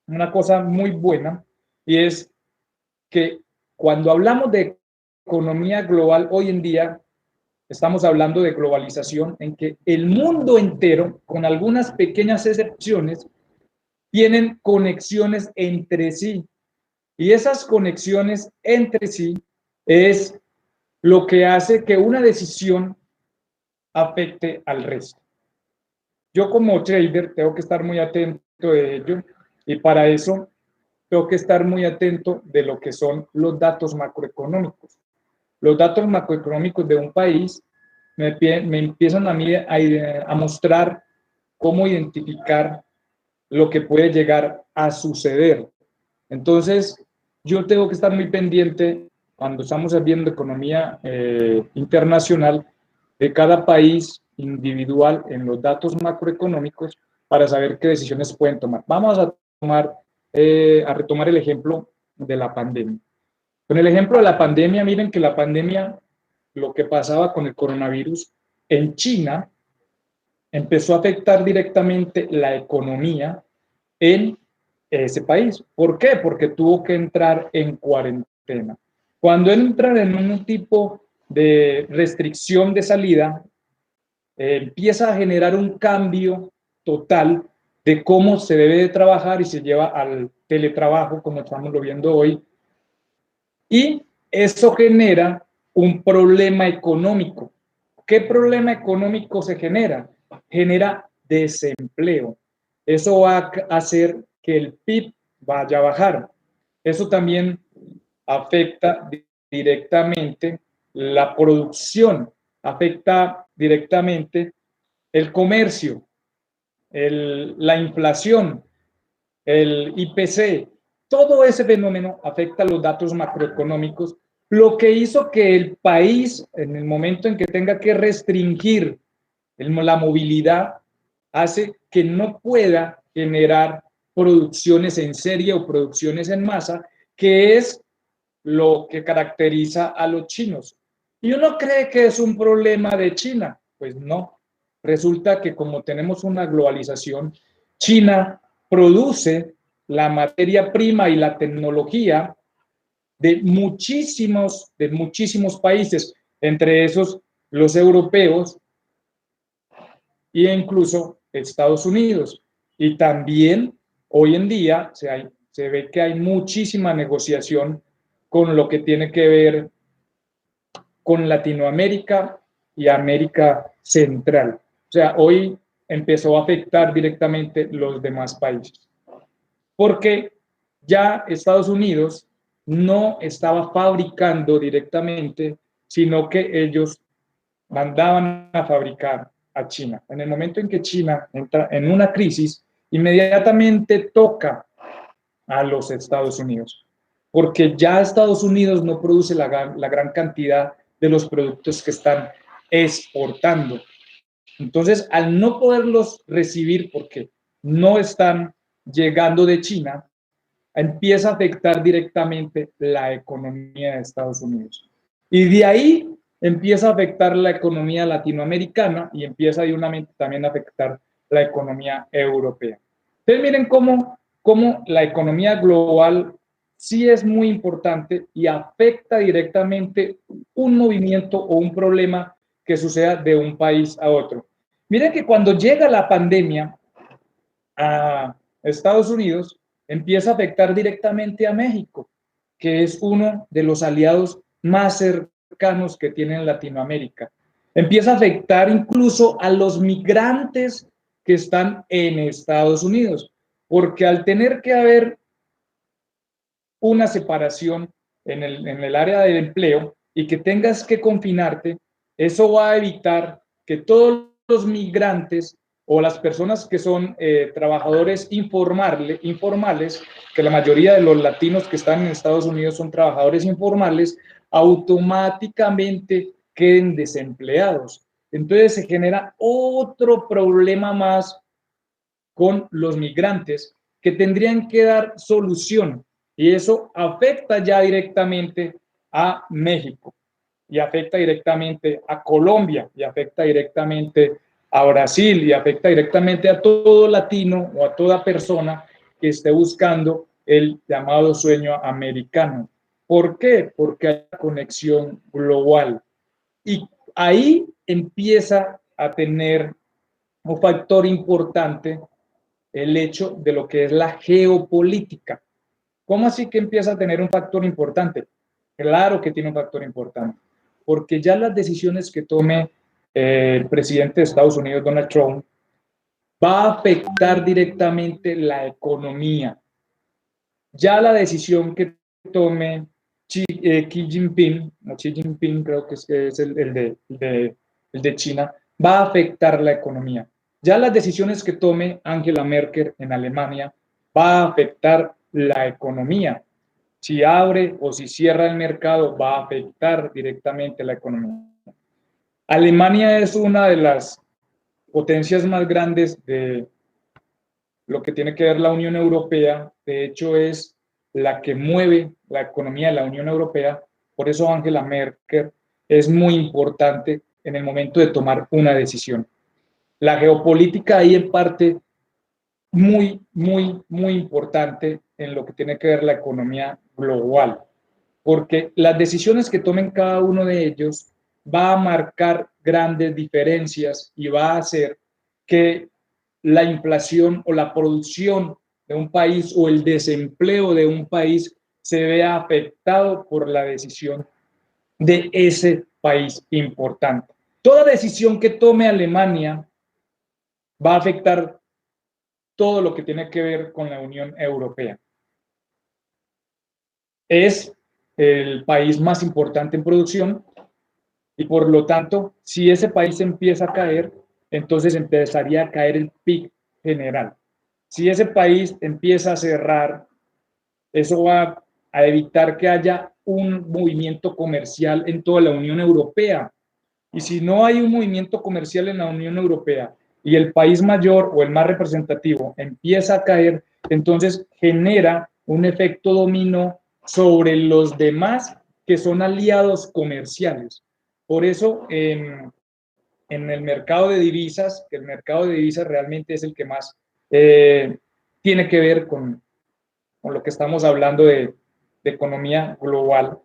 una cosa muy buena, y es que cuando hablamos de economía global hoy en día, estamos hablando de globalización, en que el mundo entero, con algunas pequeñas excepciones, tienen conexiones entre sí. Y esas conexiones entre sí es lo que hace que una decisión afecte al resto. Yo como trader tengo que estar muy atento de ello y para eso tengo que estar muy atento de lo que son los datos macroeconómicos. Los datos macroeconómicos de un país me empiezan a mí a mostrar cómo identificar lo que puede llegar a suceder. Entonces, yo tengo que estar muy pendiente cuando estamos viendo economía internacional de cada país individual en los datos macroeconómicos para saber qué decisiones pueden tomar. Vamos a retomar el ejemplo de la pandemia. Con el ejemplo de la pandemia, miren que la pandemia, lo que pasaba con el coronavirus en China, empezó a afectar directamente la economía en ese país. ¿Por qué? Porque tuvo que entrar en cuarentena. Cuando entra en un tipo de restricción de salida, empieza a generar un cambio total de cómo se debe de trabajar y se lleva al teletrabajo, como estamos lo viendo hoy, y eso genera un problema económico. ¿Qué problema económico se genera? Genera desempleo. Eso va a hacer que el PIB vaya a bajar. Eso también afecta directamente la producción, afecta directamente el comercio, la inflación, el IPC, todo ese fenómeno afecta a los datos macroeconómicos, lo que hizo que el país, en el momento en que tenga que restringir la movilidad, hace que no pueda generar producciones en serie o producciones en masa, que es lo que caracteriza a los chinos. Y uno cree que es un problema de China, pues no. Resulta que como tenemos una globalización, China produce la materia prima y la tecnología de muchísimos países, entre esos los europeos e incluso Estados Unidos. Y también hoy en día se ve que hay muchísima negociación con lo que tiene que ver con Latinoamérica y América Central. O sea, hoy empezó a afectar directamente los demás países. Porque ya Estados Unidos no estaba fabricando directamente, sino que ellos mandaban a fabricar a China. En el momento en que China entra en una crisis, inmediatamente toca a los Estados Unidos, porque ya Estados Unidos no produce la gran cantidad de los productos que están exportando. Entonces, al no poderlos recibir porque no están llegando de China, empieza a afectar directamente la economía de Estados Unidos. Y de ahí empieza a afectar la economía latinoamericana y empieza de una mente también a afectar la economía europea. Entonces miren cómo la economía global sí es muy importante y afecta directamente un movimiento o un problema que suceda de un país a otro. Miren que cuando llega la pandemia a Estados Unidos, empieza a afectar directamente a México, que es uno de los aliados más cercanos que tiene en Latinoamérica. Empieza a afectar incluso a los migrantes que están en Estados Unidos, porque al tener que haber una separación en el área del empleo y que tengas que confinarte, eso va a evitar que todos los migrantes o las personas que son trabajadores informales, que la mayoría de los latinos que están en Estados Unidos son trabajadores informales, automáticamente queden desempleados. Entonces se genera otro problema más con los migrantes que tendrían que dar solución y eso afecta ya directamente a México y afecta directamente a Colombia y afecta directamente a Brasil y afecta directamente a todo latino o a toda persona que esté buscando el llamado sueño americano. ¿Por qué? Porque hay una conexión global. Y ahí empieza a tener un factor importante el hecho de lo que es la geopolítica. ¿Cómo así que empieza a tener un factor importante? Claro que tiene un factor importante, porque ya las decisiones que tome el presidente de Estados Unidos, Donald Trump, va a afectar directamente la economía. Ya la decisión que tome Xi Jinping, no Xi Jinping creo que es el de China, va a afectar la economía. Ya las decisiones que tome Angela Merkel en Alemania va a afectar la economía. Si abre o si cierra el mercado, va a afectar directamente la economía. Alemania es una de las potencias más grandes de lo que tiene que ver la Unión Europea. De hecho, es la que mueve la economía de la Unión Europea. Por eso Angela Merkel es muy importante en el momento de tomar una decisión. La geopolítica ahí en parte muy importante en lo que tiene que ver la economía global, porque las decisiones que tomen cada uno de ellos va a marcar grandes diferencias y va a hacer que la inflación o la producción de un país o el desempleo de un país se vea afectado por la decisión de ese país importante. Toda decisión que tome Alemania va a afectar todo lo que tiene que ver con la Unión Europea. Es el país más importante en producción y por lo tanto, si ese país empieza a caer, entonces empezaría a caer el PIB general. Si ese país empieza a cerrar, eso va a evitar que haya un movimiento comercial en toda la Unión Europea. Y si no hay un movimiento comercial en la Unión Europea y el país mayor o el más representativo empieza a caer, entonces genera un efecto dominó sobre los demás que son aliados comerciales. Por eso, en el mercado de divisas, que el mercado de divisas realmente es el que más tiene que ver con lo que estamos hablando de economía global,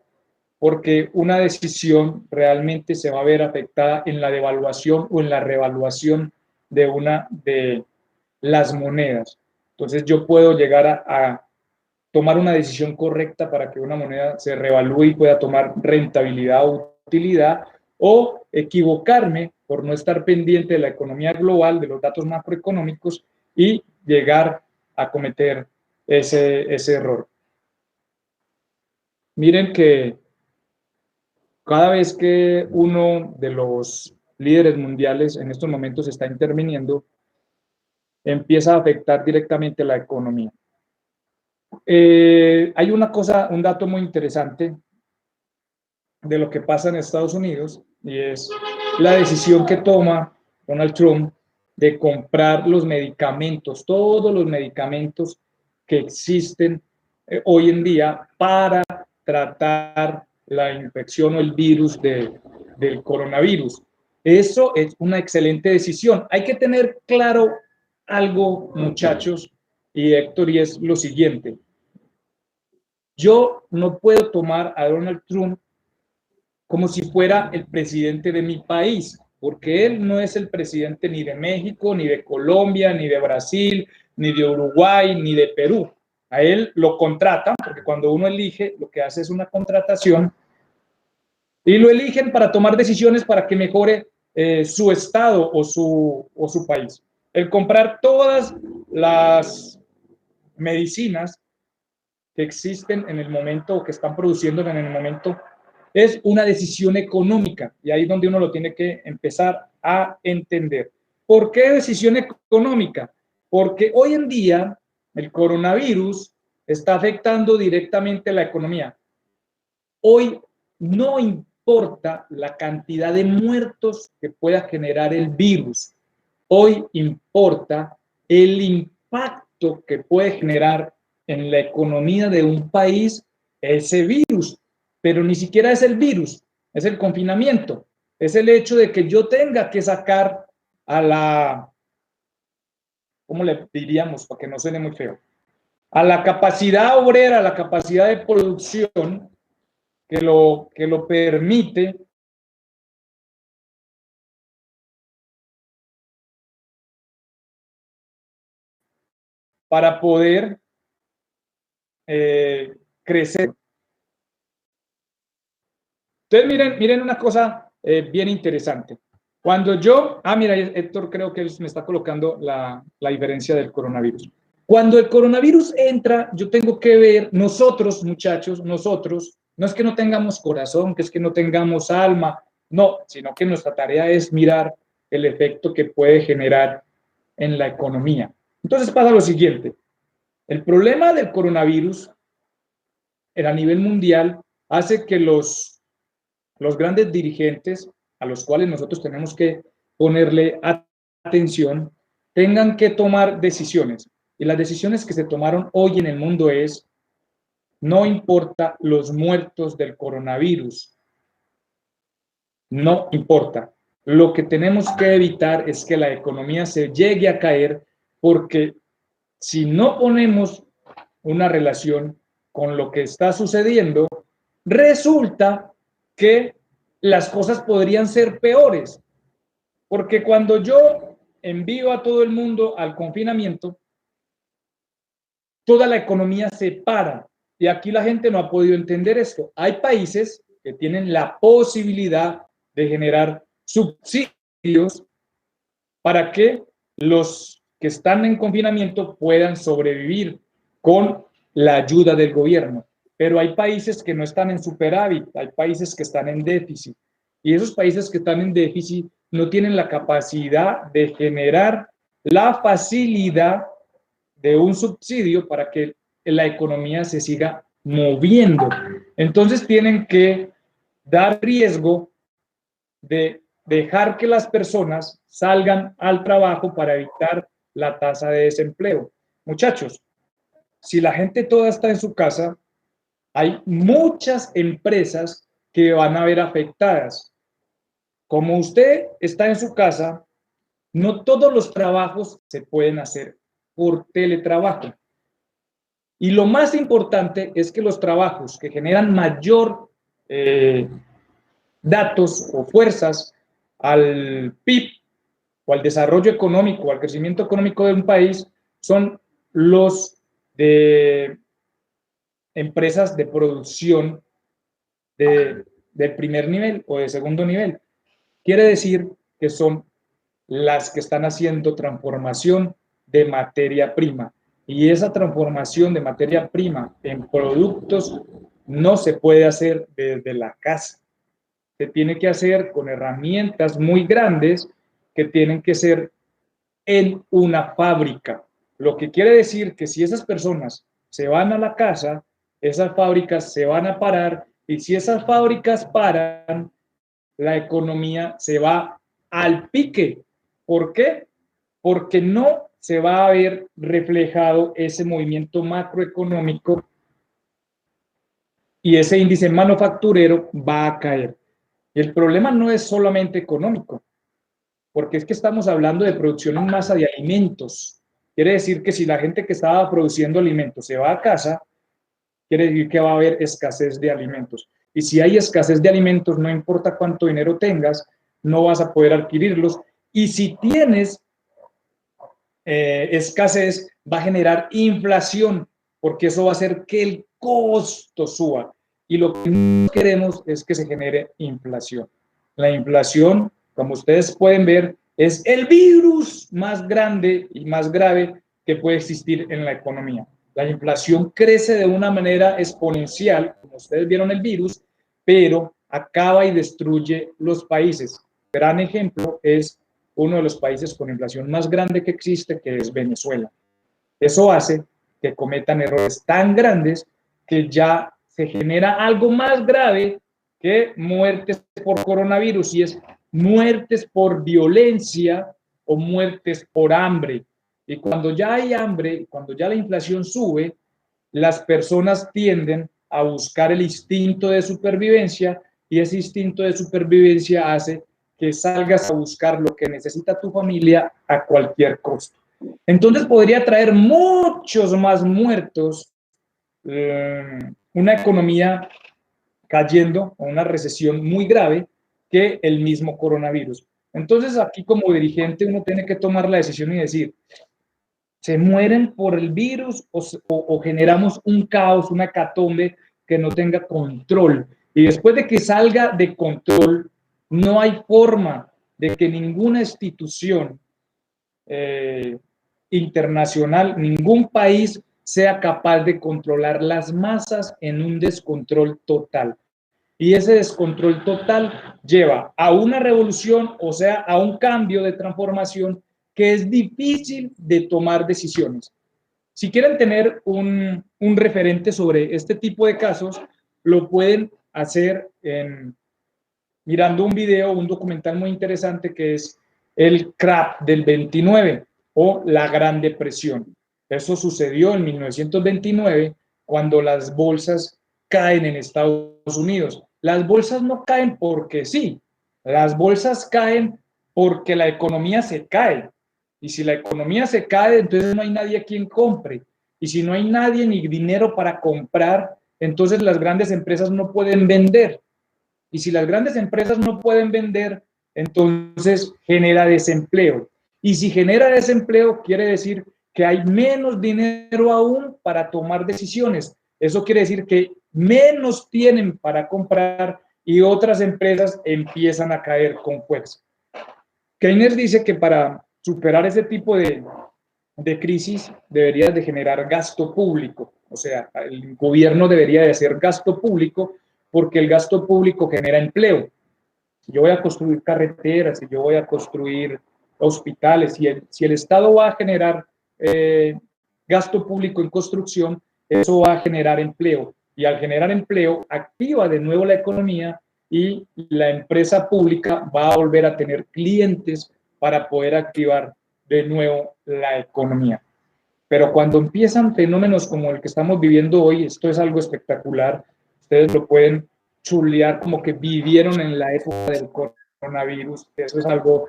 porque una decisión realmente se va a ver afectada en la devaluación o en la revaluación de una de las monedas. Entonces yo puedo llegar a tomar una decisión correcta para que una moneda se revalúe y pueda tomar rentabilidad o utilidad, o equivocarme por no estar pendiente de la economía global, de los datos macroeconómicos y llegar a cometer ese error. Miren que cada vez que uno de los líderes mundiales en estos momentos está interviniendo, empieza a afectar directamente la economía. Hay una cosa, un dato muy interesante de lo que pasa en Estados Unidos y es la decisión que toma Donald Trump de comprar los medicamentos, todos los medicamentos que existen hoy en día para tratar la infección o el virus del coronavirus. Eso es una excelente decisión. Hay que tener claro algo, muchachos y Héctor, y es lo siguiente. Yo no puedo tomar a Donald Trump como si fuera el presidente de mi país, porque él no es el presidente ni de México, ni de Colombia, ni de Brasil, ni de Uruguay, ni de Perú. A él lo contratan, porque cuando uno elige, lo que hace es una contratación, y lo eligen para tomar decisiones para que mejore su estado o su país. El comprar todas las medicinas que existen en el momento o que están produciendo en el momento es una decisión económica y ahí es donde uno lo tiene que empezar a entender. ¿Por qué decisión económica? Porque hoy en día el coronavirus está afectando directamente la economía. Hoy no importa la cantidad de muertos que pueda generar el virus. Hoy importa el impacto que puede generar en la economía de un país ese virus. Pero ni siquiera es el virus, es el confinamiento. Es el hecho de que yo tenga que sacar a la, ¿cómo le diríamos? Para que no suene muy feo. a la capacidad obrera, a la capacidad de producción que lo permite para poder crecer. Entonces, miren una cosa bien interesante. Cuando yo, mira, Héctor, creo que él me está colocando la diferencia del coronavirus. Cuando el coronavirus entra, yo tengo que ver, nosotros, muchachos, nosotros, no es que no tengamos corazón, que es que no tengamos alma, no, sino que nuestra tarea es mirar el efecto que puede generar en la economía. Entonces pasa lo siguiente, el problema del coronavirus a nivel mundial hace que los grandes dirigentes a los cuales nosotros tenemos que ponerle atención, tengan que tomar decisiones. Y las decisiones que se tomaron hoy en el mundo es, no importa los muertos del coronavirus, no importa. Lo que tenemos que evitar es que la economía se llegue a caer, porque si no ponemos una relación con lo que está sucediendo, resulta que las cosas podrían ser peores, porque cuando yo envío a todo el mundo al confinamiento, toda la economía se para, y aquí la gente no ha podido entender esto. Hay países que tienen la posibilidad de generar subsidios para que los que están en confinamiento puedan sobrevivir con la ayuda del gobierno. Pero hay países que no están en superávit, hay países que están en déficit. Y esos países que están en déficit no tienen la capacidad de generar la facilidad de un subsidio para que la economía se siga moviendo. Entonces tienen que dar riesgo de dejar que las personas salgan al trabajo para evitar la tasa de desempleo. Muchachos, si la gente toda está en su casa, hay muchas empresas que van a ver afectadas. Como usted está en su casa, no todos los trabajos se pueden hacer por teletrabajo. Y lo más importante es que los trabajos que generan mayor datos o fuerzas al PIB o al desarrollo económico, al crecimiento económico de un país, son los de empresas de producción de primer nivel o de segundo nivel. Quiere decir que son las que están haciendo transformación de materia prima. Y esa transformación de materia prima en productos no se puede hacer desde la casa. Se tiene que hacer con herramientas muy grandes que tienen que ser en una fábrica. Lo que quiere decir que si esas personas se van a la casa, esas fábricas se van a parar, y si esas fábricas paran, la economía se va al pique. ¿Por qué? Porque no se va a ver reflejado ese movimiento macroeconómico y ese índice manufacturero va a caer. Y el problema no es solamente económico, porque es que estamos hablando de producción en masa de alimentos. Quiere decir que si la gente que estaba produciendo alimentos se va a casa, quiere decir que va a haber escasez de alimentos. Y si hay escasez de alimentos, no importa cuánto dinero tengas, no vas a poder adquirirlos. Y si tienes escasez, va a generar inflación, porque eso va a hacer que el costo suba. Y lo que no queremos es que se genere inflación. La inflación, como ustedes pueden ver, es el virus más grande y más grave que puede existir en la economía. La inflación crece de una manera exponencial, como ustedes vieron el virus, pero acaba y destruye los países. Gran ejemplo es uno de los países con inflación más grande que existe, que es Venezuela. Eso hace que cometan errores tan grandes que ya se genera algo más grave que muertes por coronavirus, y es muertes por violencia o muertes por hambre. Y cuando ya hay hambre, cuando ya la inflación sube, las personas tienden a buscar el instinto de supervivencia, y ese instinto de supervivencia hace que salgas a buscar lo que necesita tu familia a cualquier costo. Entonces podría traer muchos más muertos, una economía cayendo a una recesión muy grave que el mismo coronavirus. Entonces aquí como dirigente uno tiene que tomar la decisión y decir, ¿se mueren por el virus o generamos un caos, una hecatombe que no tenga control? Y después de que salga de control, no hay forma de que ninguna institución internacional, ningún país sea capaz de controlar las masas en un descontrol total. Y ese descontrol total lleva a una revolución, o sea, a un cambio de transformación que es difícil de tomar decisiones. Si quieren tener un referente sobre este tipo de casos, lo pueden hacer mirando un video, un documental muy interesante que es el crack del 29 o la Gran Depresión. Eso sucedió en 1929 cuando las bolsas caen en Estados Unidos. Las bolsas no caen porque sí, las bolsas caen porque la economía se cae. Y si la economía se cae, entonces no hay nadie a quien compre. Y si no hay nadie ni dinero para comprar, entonces las grandes empresas no pueden vender. Y si las grandes empresas no pueden vender, entonces genera desempleo. Y si genera desempleo, quiere decir que hay menos dinero aún para tomar decisiones. Eso quiere decir que menos tienen para comprar y otras empresas empiezan a caer con fuerza. Keynes dice que para superar ese tipo de crisis debería de generar gasto público. O sea, el gobierno debería de hacer gasto público porque el gasto público genera empleo. Si yo voy a construir carreteras, si yo voy a construir hospitales, si el Estado va a generar gasto público en construcción, eso va a generar empleo. Y al generar empleo, activa de nuevo la economía y la empresa pública va a volver a tener clientes para poder activar de nuevo la economía. Pero cuando empiezan fenómenos como el que estamos viviendo hoy, esto es algo espectacular. Ustedes lo pueden chulear como que vivieron en la época del coronavirus. Eso es algo,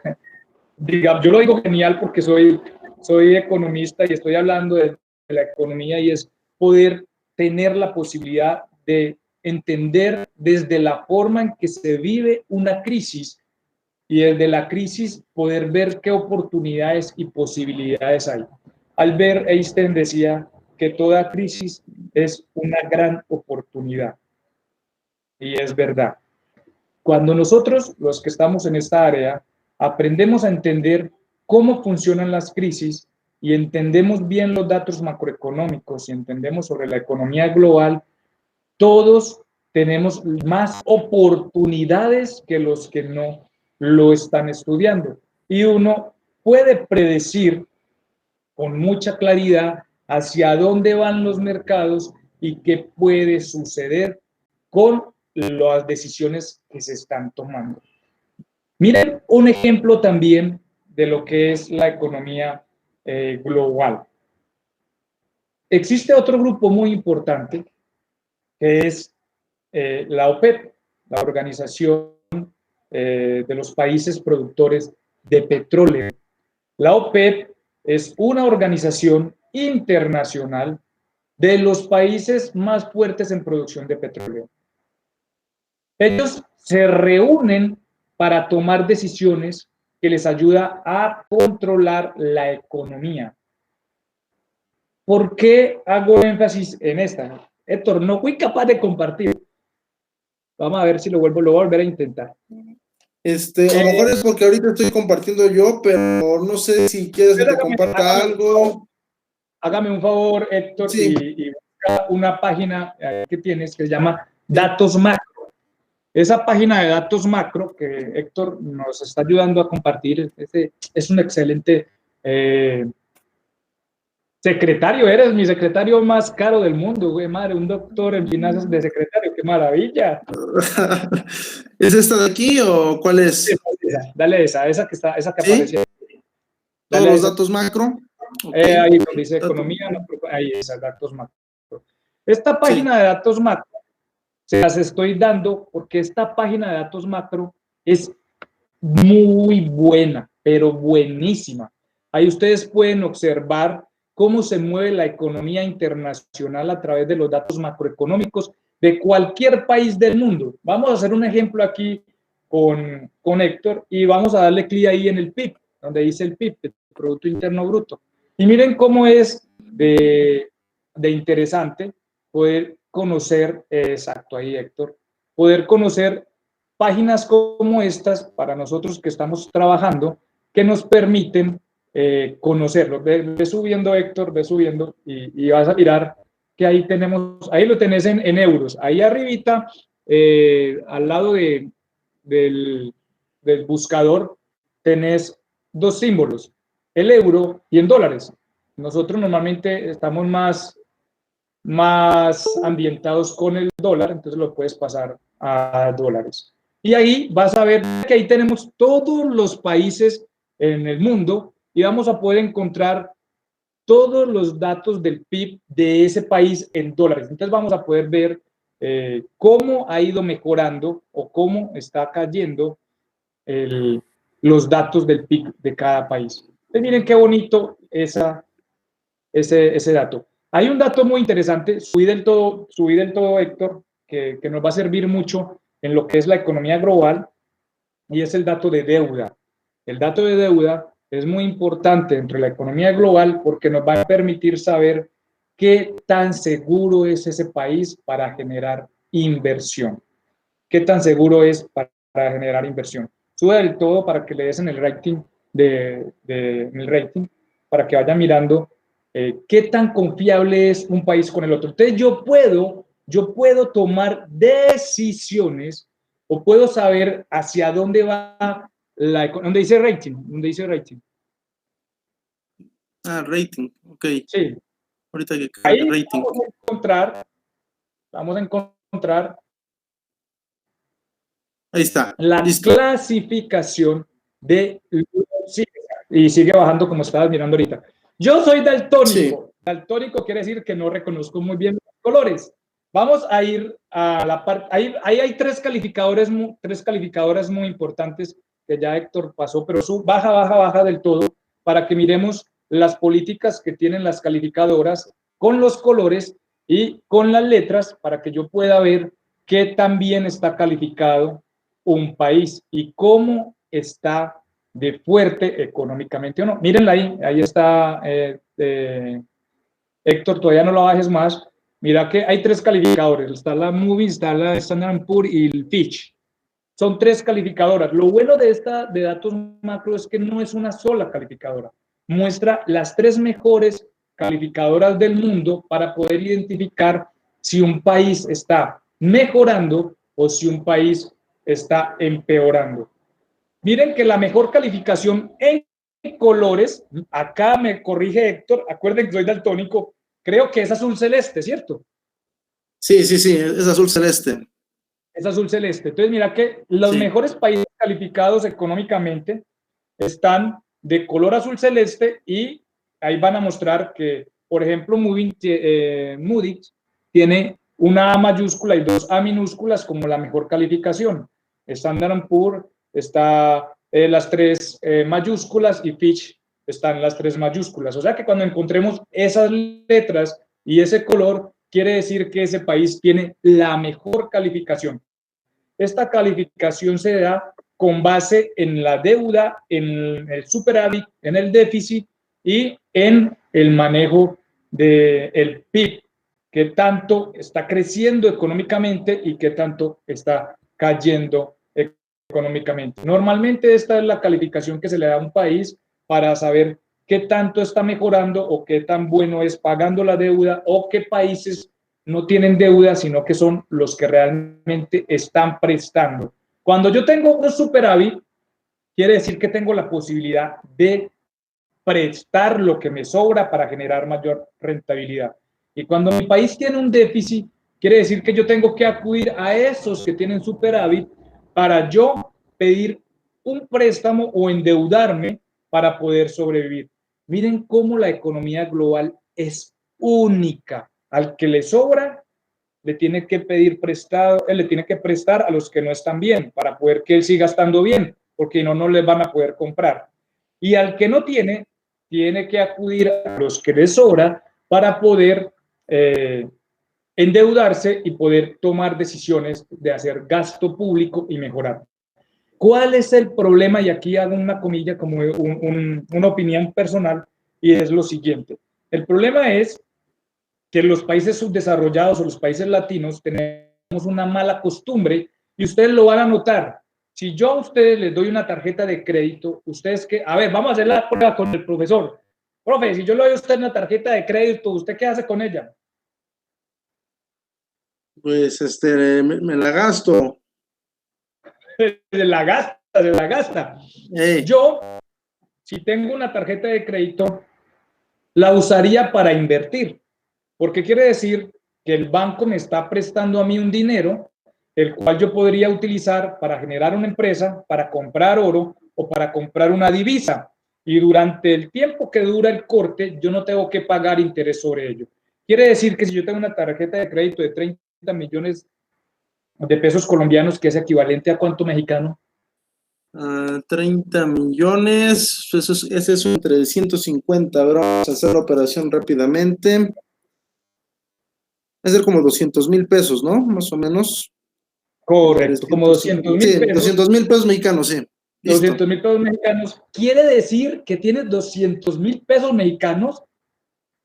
digamos, yo lo digo genial porque soy economista y estoy hablando de la economía y es poder tener la posibilidad de entender desde la forma en que se vive una crisis y desde la crisis poder ver qué oportunidades y posibilidades hay. Albert Einstein decía que toda crisis es una gran oportunidad. Y es verdad. Cuando nosotros, los que estamos en esta área, aprendemos a entender cómo funcionan las crisis y entendemos bien los datos macroeconómicos y entendemos sobre la economía global, todos tenemos más oportunidades que los que no lo están estudiando. Y uno puede predecir con mucha claridad hacia dónde van los mercados y qué puede suceder con las decisiones que se están tomando. Miren un ejemplo también de lo que es la economía global. Existe otro grupo muy importante que es la OPEP, la Organización de los Países Productores de Petróleo. La OPEP es una organización internacional de los países más fuertes en producción de petróleo. Ellos se reúnen para tomar decisiones que les ayuda a controlar la economía. ¿Por qué hago énfasis en esta? Héctor, no fui capaz de compartir. Vamos a ver si lo voy a volver a intentar. A lo mejor es porque ahorita estoy compartiendo yo, pero no sé si quieres que te comparta algo. Hágame un favor, Héctor, sí. y busca una página que tienes que se llama Datos Macro. Esa página de Datos Macro que Héctor nos está ayudando a compartir es un excelente secretario. Eres mi secretario más caro del mundo, güey, madre, un doctor en finanzas de secretario, qué maravilla. ¿Es esta de aquí o cuál es? Dale esa que está, esa que ¿Sí? aparece. Todos los datos macro. Okay. Ahí donde dice economía, ahí es datos macro. Esta página de datos macro se las estoy dando porque esta página de datos macro es muy buena, pero buenísima. Ahí ustedes pueden observar cómo se mueve la economía internacional a través de los datos macroeconómicos de cualquier país del mundo. Vamos a hacer un ejemplo aquí con Héctor y vamos a darle clic ahí en el PIB, donde dice el PIB, el Producto Interno Bruto. Y miren cómo es de interesante poder conocer, exacto ahí Héctor, poder conocer páginas como estas para nosotros que estamos trabajando, que nos permiten conocerlo. Ve subiendo Héctor, ve subiendo y vas a mirar que ahí tenemos, ahí lo tenés en euros, ahí arribita, al lado del buscador, tenés dos símbolos, el euro y en dólares. Nosotros normalmente estamos más ambientados con el dólar, entonces lo puedes pasar a dólares. Y ahí vas a ver que ahí tenemos todos los países en el mundo y vamos a poder encontrar todos los datos del PIB de ese país en dólares. Entonces vamos a poder ver cómo ha ido mejorando o cómo está cayendo los datos del PIB de cada país. Entonces miren qué bonito ese dato. Hay un dato muy interesante, subí del todo Héctor, que nos va a servir mucho en lo que es la economía global, y es el dato de deuda. El dato de deuda es muy importante entre la economía global porque nos va a permitir saber qué tan seguro es ese país para generar inversión. ¿Qué tan seguro es para generar inversión? Sube del todo para que le des en el rating, para que vayan mirando qué tan confiable es un país con el otro. Entonces yo puedo tomar decisiones o puedo saber hacia dónde va ¿dónde dice rating? ¿Dónde dice rating? Ah, rating, ok. Sí. Ahorita que ahí rating. Vamos a encontrar Ahí está. La Listo. clasificación de... Sí, y sigue bajando como estabas mirando ahorita. Yo soy daltónico. Sí. Daltónico quiere decir que no reconozco muy bien los colores. Vamos a ir a la parte... Ahí hay tres calificadoras muy importantes que ya Héctor pasó, pero baja del todo para que miremos las políticas que tienen las calificadoras con los colores y con las letras para que yo pueda ver qué tan bien está calificado un país y cómo está de fuerte económicamente o no. Mírenla ahí está Héctor, todavía no lo bajes más. Mira que hay tres calificadores, está la Moody's, está la Standard & Poor's y el Fitch. Son tres calificadoras. Lo bueno de datos macro es que no es una sola calificadora. Muestra las tres mejores calificadoras del mundo para poder identificar si un país está mejorando o si un país está empeorando. Miren que la mejor calificación en colores, acá me corrige Héctor, acuerden que soy daltónico, creo que es azul celeste, ¿cierto? Sí, es azul celeste. Es azul celeste. Entonces mira que los mejores países calificados económicamente están de color azul celeste y ahí van a mostrar que, por ejemplo, Moody's tiene una A mayúscula y dos A minúsculas como la mejor calificación. Standard & Poor's está las tres mayúsculas y Fitch están las tres mayúsculas. O sea que cuando encontremos esas letras y ese color, quiere decir que ese país tiene la mejor calificación. Esta calificación se da con base en la deuda, en el superávit, en el déficit y en el manejo del PIB, que tanto está creciendo económicamente y que tanto está cayendo económicamente. Normalmente esta es la calificación que se le da a un país para saber qué tanto está mejorando o qué tan bueno es pagando la deuda o qué países no tienen deuda, sino que son los que realmente están prestando. Cuando yo tengo un superávit, quiere decir que tengo la posibilidad de prestar lo que me sobra para generar mayor rentabilidad. Y cuando mi país tiene un déficit, quiere decir que yo tengo que acudir a esos que tienen superávit para yo pedir un préstamo o endeudarme para poder sobrevivir. Miren cómo la economía global es única. Al que le sobra, le tiene que pedir prestado, él le tiene que prestar a los que no están bien para poder que él siga estando bien, porque no les van a poder comprar. Y al que no tiene, tiene que acudir a los que les sobra para poder endeudarse y poder tomar decisiones de hacer gasto público y mejorar. ¿Cuál es el problema? Y aquí hago una comilla como una opinión personal, y es lo siguiente. El problema es que los países subdesarrollados o los países latinos tenemos una mala costumbre, y ustedes lo van a notar. Si yo a ustedes les doy una tarjeta de crédito, ustedes que, a ver, vamos a hacer la prueba con el profesor. Profe, si yo le doy a usted una tarjeta de crédito, ¿usted qué hace con ella? Pues me la gasto. Se la gasta, se la gasta. Yo, si tengo una tarjeta de crédito, la usaría para invertir, porque quiere decir que el banco me está prestando a mí un dinero, el cual yo podría utilizar para generar una empresa, para comprar oro o para comprar una divisa. Y durante el tiempo que dura el corte, yo no tengo que pagar interés sobre ello. Quiere decir que si yo tengo una tarjeta de crédito de 30 millones de pesos colombianos, que es equivalente a ¿cuánto mexicano? 30 millones, ese es entre 150, a ver, vamos a hacer la operación rápidamente. Va a ser como 200,000 pesos, ¿no? Más o menos. Correcto, como 200,000 pesos. Sí, 200,000 pesos mexicanos, sí. 200,000 pesos mexicanos. Quiere decir que tienes 200,000 pesos mexicanos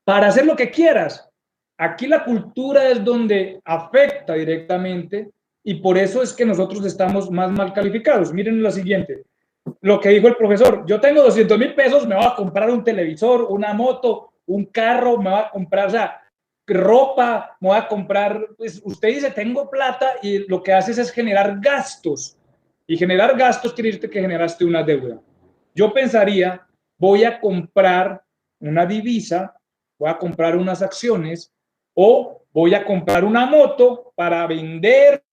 para hacer lo que quieras. Aquí la cultura es donde afecta directamente, y por eso es que nosotros estamos más mal calificados. Miren lo siguiente, lo que dijo el profesor: yo tengo 200,000 pesos, me voy a comprar un televisor, una moto, un carro, me voy a comprar, o sea, ropa, me voy a comprar, pues usted dice tengo plata, y lo que haces es generar gastos, y generar gastos quiere decir que generaste una deuda. Yo pensaría, voy a comprar una divisa, voy a comprar unas acciones, o voy a comprar una moto para venderla,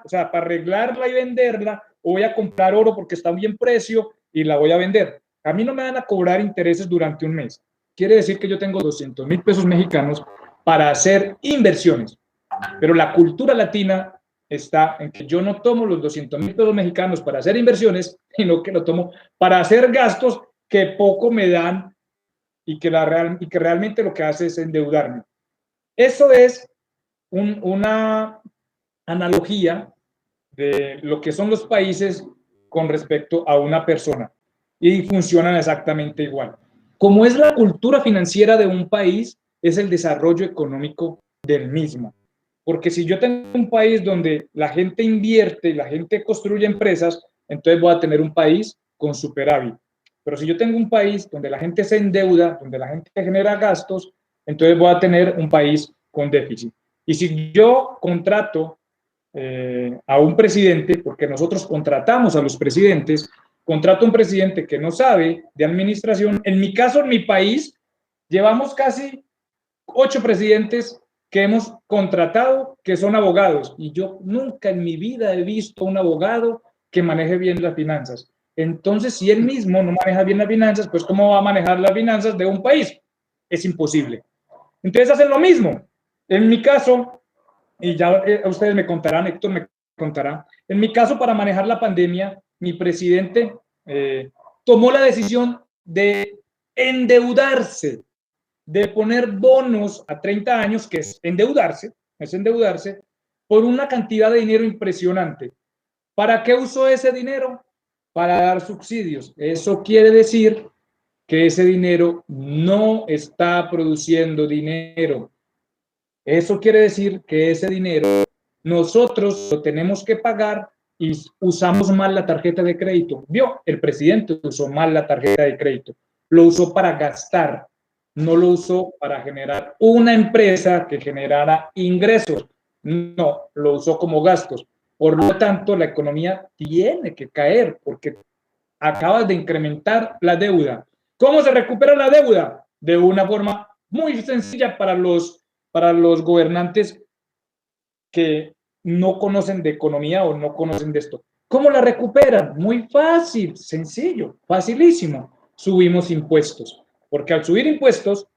o sea, para arreglarla y venderla, o voy a comprar oro porque está bien precio y la voy a vender. A mí no me van a cobrar intereses durante un mes. Quiere decir que yo tengo 200,000 pesos mexicanos para hacer inversiones. Pero la cultura latina está en que yo no tomo los 200,000 pesos mexicanos para hacer inversiones, sino que lo tomo para hacer gastos que poco me dan, y que realmente lo que hace es endeudarme. Eso es una analogía de lo que son los países con respecto a una persona, y funcionan exactamente igual. Como es la cultura financiera de un país, es el desarrollo económico del mismo. Porque si yo tengo un país donde la gente invierte y la gente construye empresas, entonces voy a tener un país con superávit. Pero si yo tengo un país donde la gente se endeuda, donde la gente genera gastos, entonces voy a tener un país con déficit. Y si yo contrato a un presidente, porque nosotros contratamos a los presidentes, contrato a un presidente que no sabe de administración. En mi caso, en mi país, llevamos casi 8 presidentes que hemos contratado que son abogados, y yo nunca en mi vida he visto un abogado que maneje bien las finanzas. Entonces, si él mismo no maneja bien las finanzas, pues ¿cómo va a manejar las finanzas de un país? Es imposible. Entonces hacen lo mismo. En mi caso, y ya ustedes me contarán, Héctor me contará, en mi caso, para manejar la pandemia, mi presidente tomó la decisión de endeudarse, de poner bonos a 30 años, que es endeudarse, por una cantidad de dinero impresionante. ¿Para qué usó ese dinero? Para dar subsidios. Eso quiere decir que ese dinero no está produciendo dinero. Eso quiere decir que ese dinero nosotros lo tenemos que pagar, y usamos mal la tarjeta de crédito. Vio, el presidente usó mal la tarjeta de crédito. Lo usó para gastar, no lo usó para generar una empresa que generara ingresos. No, lo usó como gastos. Por lo tanto, la economía tiene que caer porque acabas de incrementar la deuda. ¿Cómo se recupera la deuda? De una forma muy sencilla para los gobernantes que no conocen de economía o no conocen de esto. ¿Cómo la recuperan? Muy fácil, sencillo, facilísimo. Subimos impuestos, porque al subir impuestos,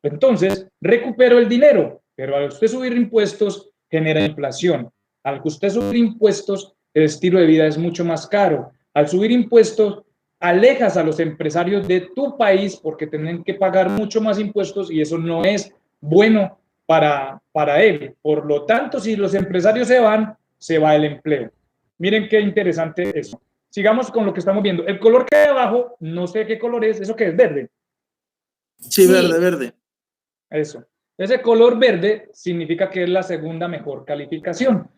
entonces recupero el dinero, pero al usted subir impuestos genera inflación. Al que usted subir impuestos, el estilo de vida es mucho más caro. Al subir impuestos, alejas a los empresarios de tu país porque tienen que pagar mucho más impuestos y eso no es bueno para él. Por lo tanto, si los empresarios se van, se va el empleo. Miren qué interesante eso. Sigamos con lo que estamos viendo. El color que hay abajo, no sé qué color es, ¿eso qué es? ¿Verde? Sí, verde, verde. Eso. Ese color verde significa que es la segunda mejor calificación.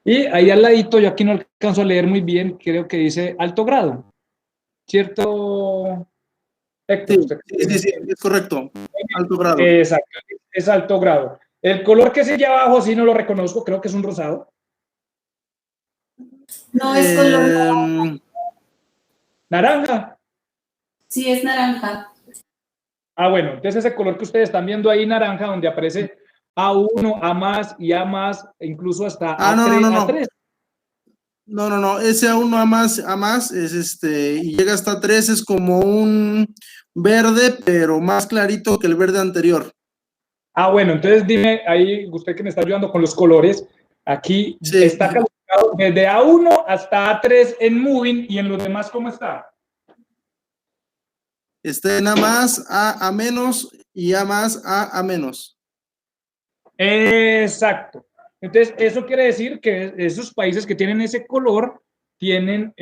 Y ahí al ladito, yo aquí no alcanzo a leer muy bien, creo que dice alto grado. ¿Cierto, Héctor? Sí, es correcto. Alto grado. Exacto, es alto grado. El color que sigue abajo, sí no lo reconozco, creo que es un rosado. No, es color naranja. Sí, es naranja. Ah, bueno, entonces ese color que ustedes están viendo ahí, naranja, donde aparece A1, A más y A más, incluso hasta A3, no. A3. No, ese A1 A más es y llega hasta 3, es como un verde, pero más clarito que el verde anterior. Ah, bueno, entonces dime ahí, usted que me está ayudando con los colores, aquí sí. Está calificado desde A1 hasta A3 en Moving, y en los demás, ¿cómo está? Está en A más, A menos y A más, A menos. Exacto. Entonces, eso quiere decir que esos países que tienen ese color tienen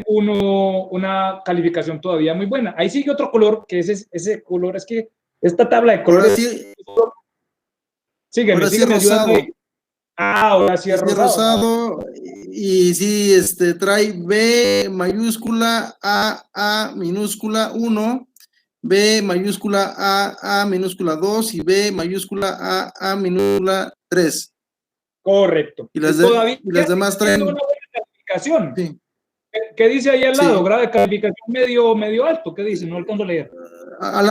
una calificación todavía muy buena. Ahí sigue otro color, que es ese color, es que esta tabla de colores... Ahora sí, sígueme rosado. Ahora sí es rosado. Y sí, trae B mayúscula, A minúscula 1, B mayúscula A minúscula 2 y B mayúscula A minúscula 3. Correcto. Y las demás traen... una buena calificación. Sí. ¿Qué dice ahí al lado? Grado de calificación medio alto. ¿Qué dice? No alcanzo a leer. Al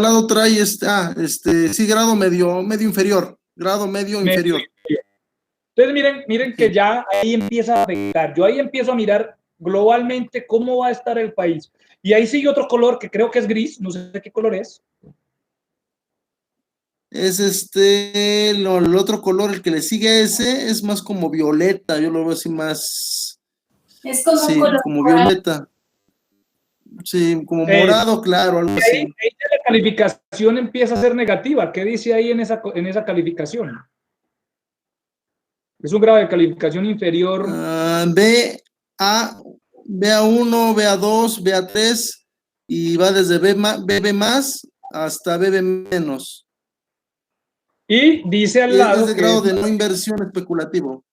lado trae sí, grado medio inferior. Grado medio inferior. Entonces miren que ya ahí empieza a afectar. Yo ahí empiezo a mirar globalmente cómo va a estar el país. Y ahí sigue otro color que creo que es gris, no sé qué color es. Es el otro color, el que le sigue a ese, es más como violeta, yo lo veo así más... Es como sí, un color como violeta. Sí, como morado, claro, algo así. Ahí la calificación empieza a ser negativa. ¿Qué dice ahí en esa calificación? Es un grado de calificación inferior. BA1, BA2, BA3 y va desde BB más hasta BB menos. Y dice al lado... Es el grado de no inversión especulativo.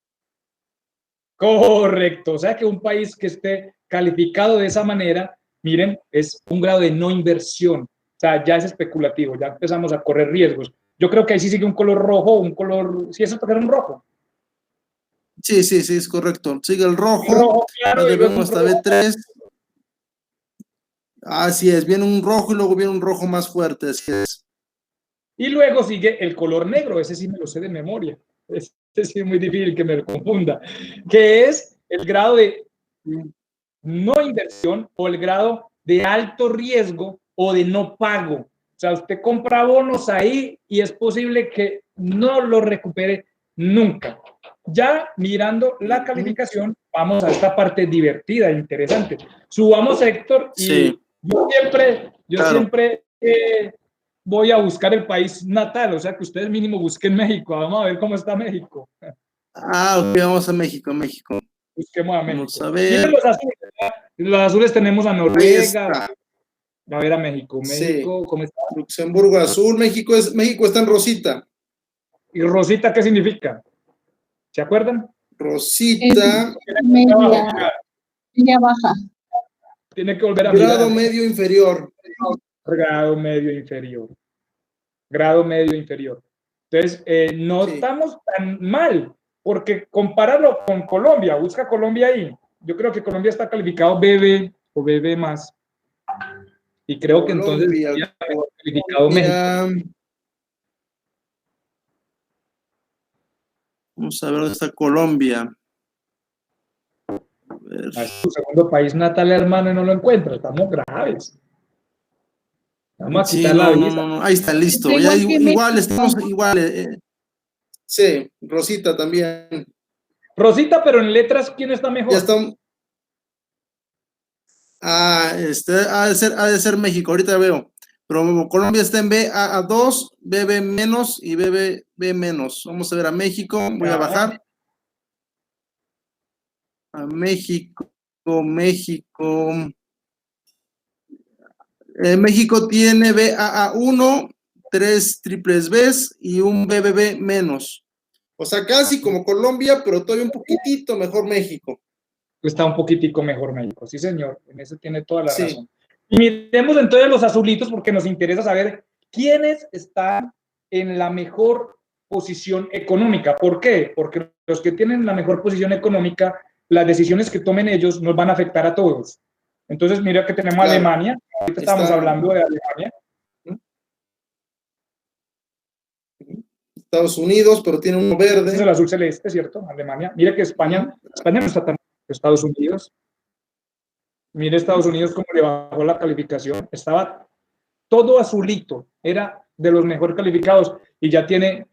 Correcto. O sea que un país que esté calificado de esa manera, miren, es un grado de no inversión. O sea, ya es especulativo, ya empezamos a correr riesgos. Yo creo que ahí sí sigue un color rojo, un color... Sí, eso es un rojo. Sí, es correcto. Sigue el rojo, claro, debemos hasta B3. Así es, viene un rojo y luego viene un rojo más fuerte, así es. Y luego sigue el color negro, ese sí me lo sé de memoria. Ese sí es muy difícil que me lo confunda. Que es el grado de no inversión o el grado de alto riesgo o de no pago. O sea, usted compra bonos ahí y es posible que no lo recupere nunca. Ya mirando la calificación, vamos a esta parte divertida e interesante. Subamos, Héctor, y sí. yo siempre voy a buscar el país natal, o sea que ustedes mínimo busquen México. Vamos a ver cómo está México. Ok, vamos a México. Busquemos a México. Vamos a ver. Miren los azules tenemos a Noruega. A ver a México. México, sí. ¿cómo está? Luxemburgo azul, México está en rosita. ¿Y rosita qué significa? ¿Se acuerdan? Rosita. Media baja. Tiene que volver a mirar. Grado medio inferior. Grado medio inferior. Grado medio inferior. Entonces, no estamos tan mal, porque compararlo con Colombia, busca Colombia ahí. Yo creo que Colombia está calificado BB o BB más. Y creo que entonces ya calificado México. Vamos a ver dónde está Colombia. Es tu segundo país natal, hermano, y no lo encuentro. Estamos graves. Vamos a quitar la visa. No. Ahí está, listo. Ya, igual estamos igual. Sí, Rosita también. Rosita, pero en letras, ¿quién está mejor? Ya está. Ha de ser México, ahorita veo. Pero Colombia está en BAA2, BB menos y BB menos. Vamos a ver a México, voy a bajar. A México. México tiene BAA1, 3 triples Bs y un BBB menos. O sea, casi como Colombia, pero todavía un poquitito mejor México. Está un poquitico mejor México, sí señor, en eso tiene toda la razón. Y miremos entonces los azulitos porque nos interesa saber quiénes están en la mejor posición económica. ¿Por qué? Porque los que tienen la mejor posición económica, las decisiones que tomen ellos nos van a afectar a todos. Entonces, mira que tenemos a Alemania, ahorita estamos hablando de Alemania. Estados Unidos, pero tiene uno verde. Ese es el azul celeste, ¿cierto? Alemania. Mire que España no está tan Estados Unidos. Mire Estados Unidos cómo le bajó la calificación. Estaba todo azulito. Era de los mejor calificados y ya tiene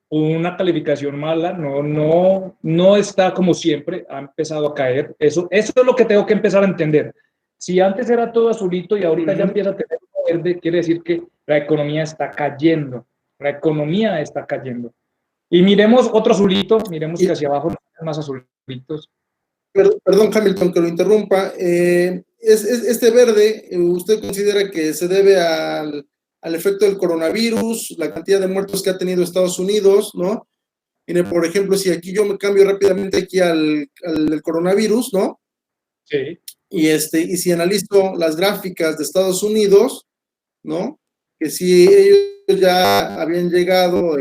una calificación mala. No está como siempre. Ha empezado a caer. Eso es lo que tengo que empezar a entender. Si antes era todo azulito y ahorita ya empieza a tener verde, quiere decir que la economía está cayendo. La economía está cayendo. Y miremos otro azulito. Miremos que hacia abajo hay más azulitos. Perdón, Hamilton, que lo interrumpa. Este verde, ¿usted considera que se debe al efecto del coronavirus, la cantidad de muertos que ha tenido Estados Unidos, ¿no? Mire, por ejemplo, si aquí yo me cambio rápidamente aquí al coronavirus, ¿no? Sí. Y si analizo las gráficas de Estados Unidos, ¿no? Que si ellos ya habían llegado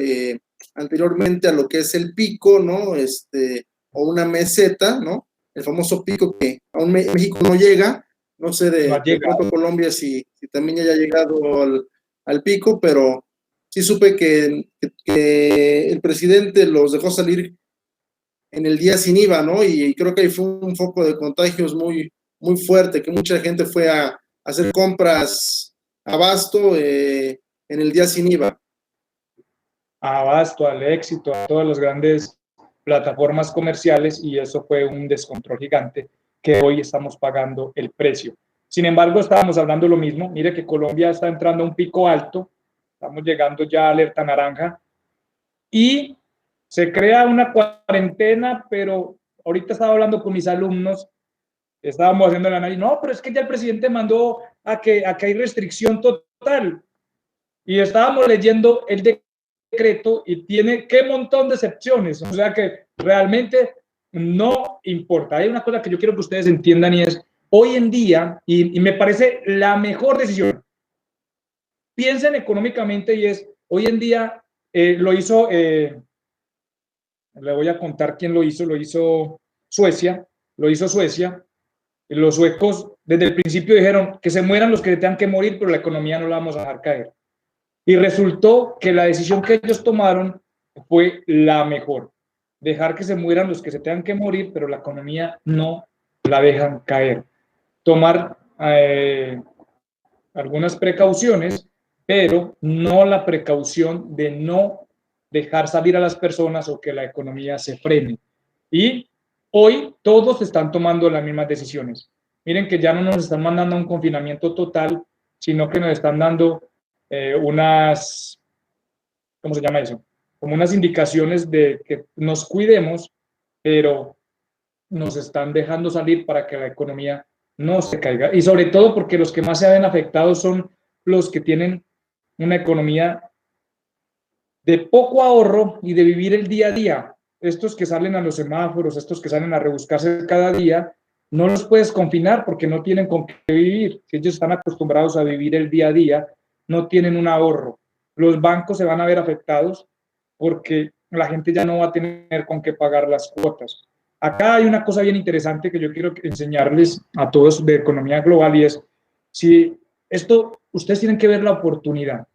anteriormente a lo que es el pico, ¿no? O una meseta, ¿no? El famoso pico que aún México no llega, no sé de pronto Colombia si también haya llegado al pico, pero sí supe que el presidente los dejó salir en el día sin IVA, ¿no? Y creo que ahí fue un foco de contagios muy, muy fuerte, que mucha gente fue a hacer compras abasto en el día sin IVA. A Abasto, al Éxito, a todas las grandes plataformas comerciales, y eso fue un descontrol gigante que hoy estamos pagando el precio. Sin embargo, estábamos hablando lo mismo. Mire que Colombia está entrando a un pico alto, estamos llegando ya a alerta naranja y se crea una cuarentena, pero ahorita estaba hablando con mis alumnos, estábamos haciendo el análisis, no, pero es que ya el presidente mandó a que hay restricción total, y estábamos leyendo el decreto y tiene qué montón de excepciones, o sea que realmente no importa. Hay una cosa que yo quiero que ustedes entiendan y es, hoy en día, y me parece la mejor decisión, piensen económicamente y es, hoy en día lo hizo, le voy a contar quién lo hizo Suecia, los suecos desde el principio dijeron que se mueran los que tengan que morir, pero la economía no la vamos a dejar caer. Y resultó que la decisión que ellos tomaron fue la mejor. Dejar que se mueran los que se tengan que morir, pero la economía no la dejan caer. Tomar algunas precauciones, pero no la precaución de no dejar salir a las personas o que la economía se frene. Y hoy todos están tomando las mismas decisiones. Miren que ya no nos están mandando a un confinamiento total, sino que nos están dando unas, ¿cómo se llama eso? Como unas indicaciones de que nos cuidemos, pero nos están dejando salir para que la economía no se caiga. Y sobre todo porque los que más se ven afectados son los que tienen una economía de poco ahorro y de vivir el día a día. Estos que salen a los semáforos, estos que salen a rebuscarse cada día, no los puedes confinar porque no tienen con qué vivir. Si ellos están acostumbrados a vivir el día a día, no tienen un ahorro. Los bancos se van a ver afectados porque la gente ya no va a tener con qué pagar las cuotas. Acá hay una cosa bien interesante que yo quiero enseñarles a todos de economía global y es, si esto, ustedes tienen que ver la oportunidad.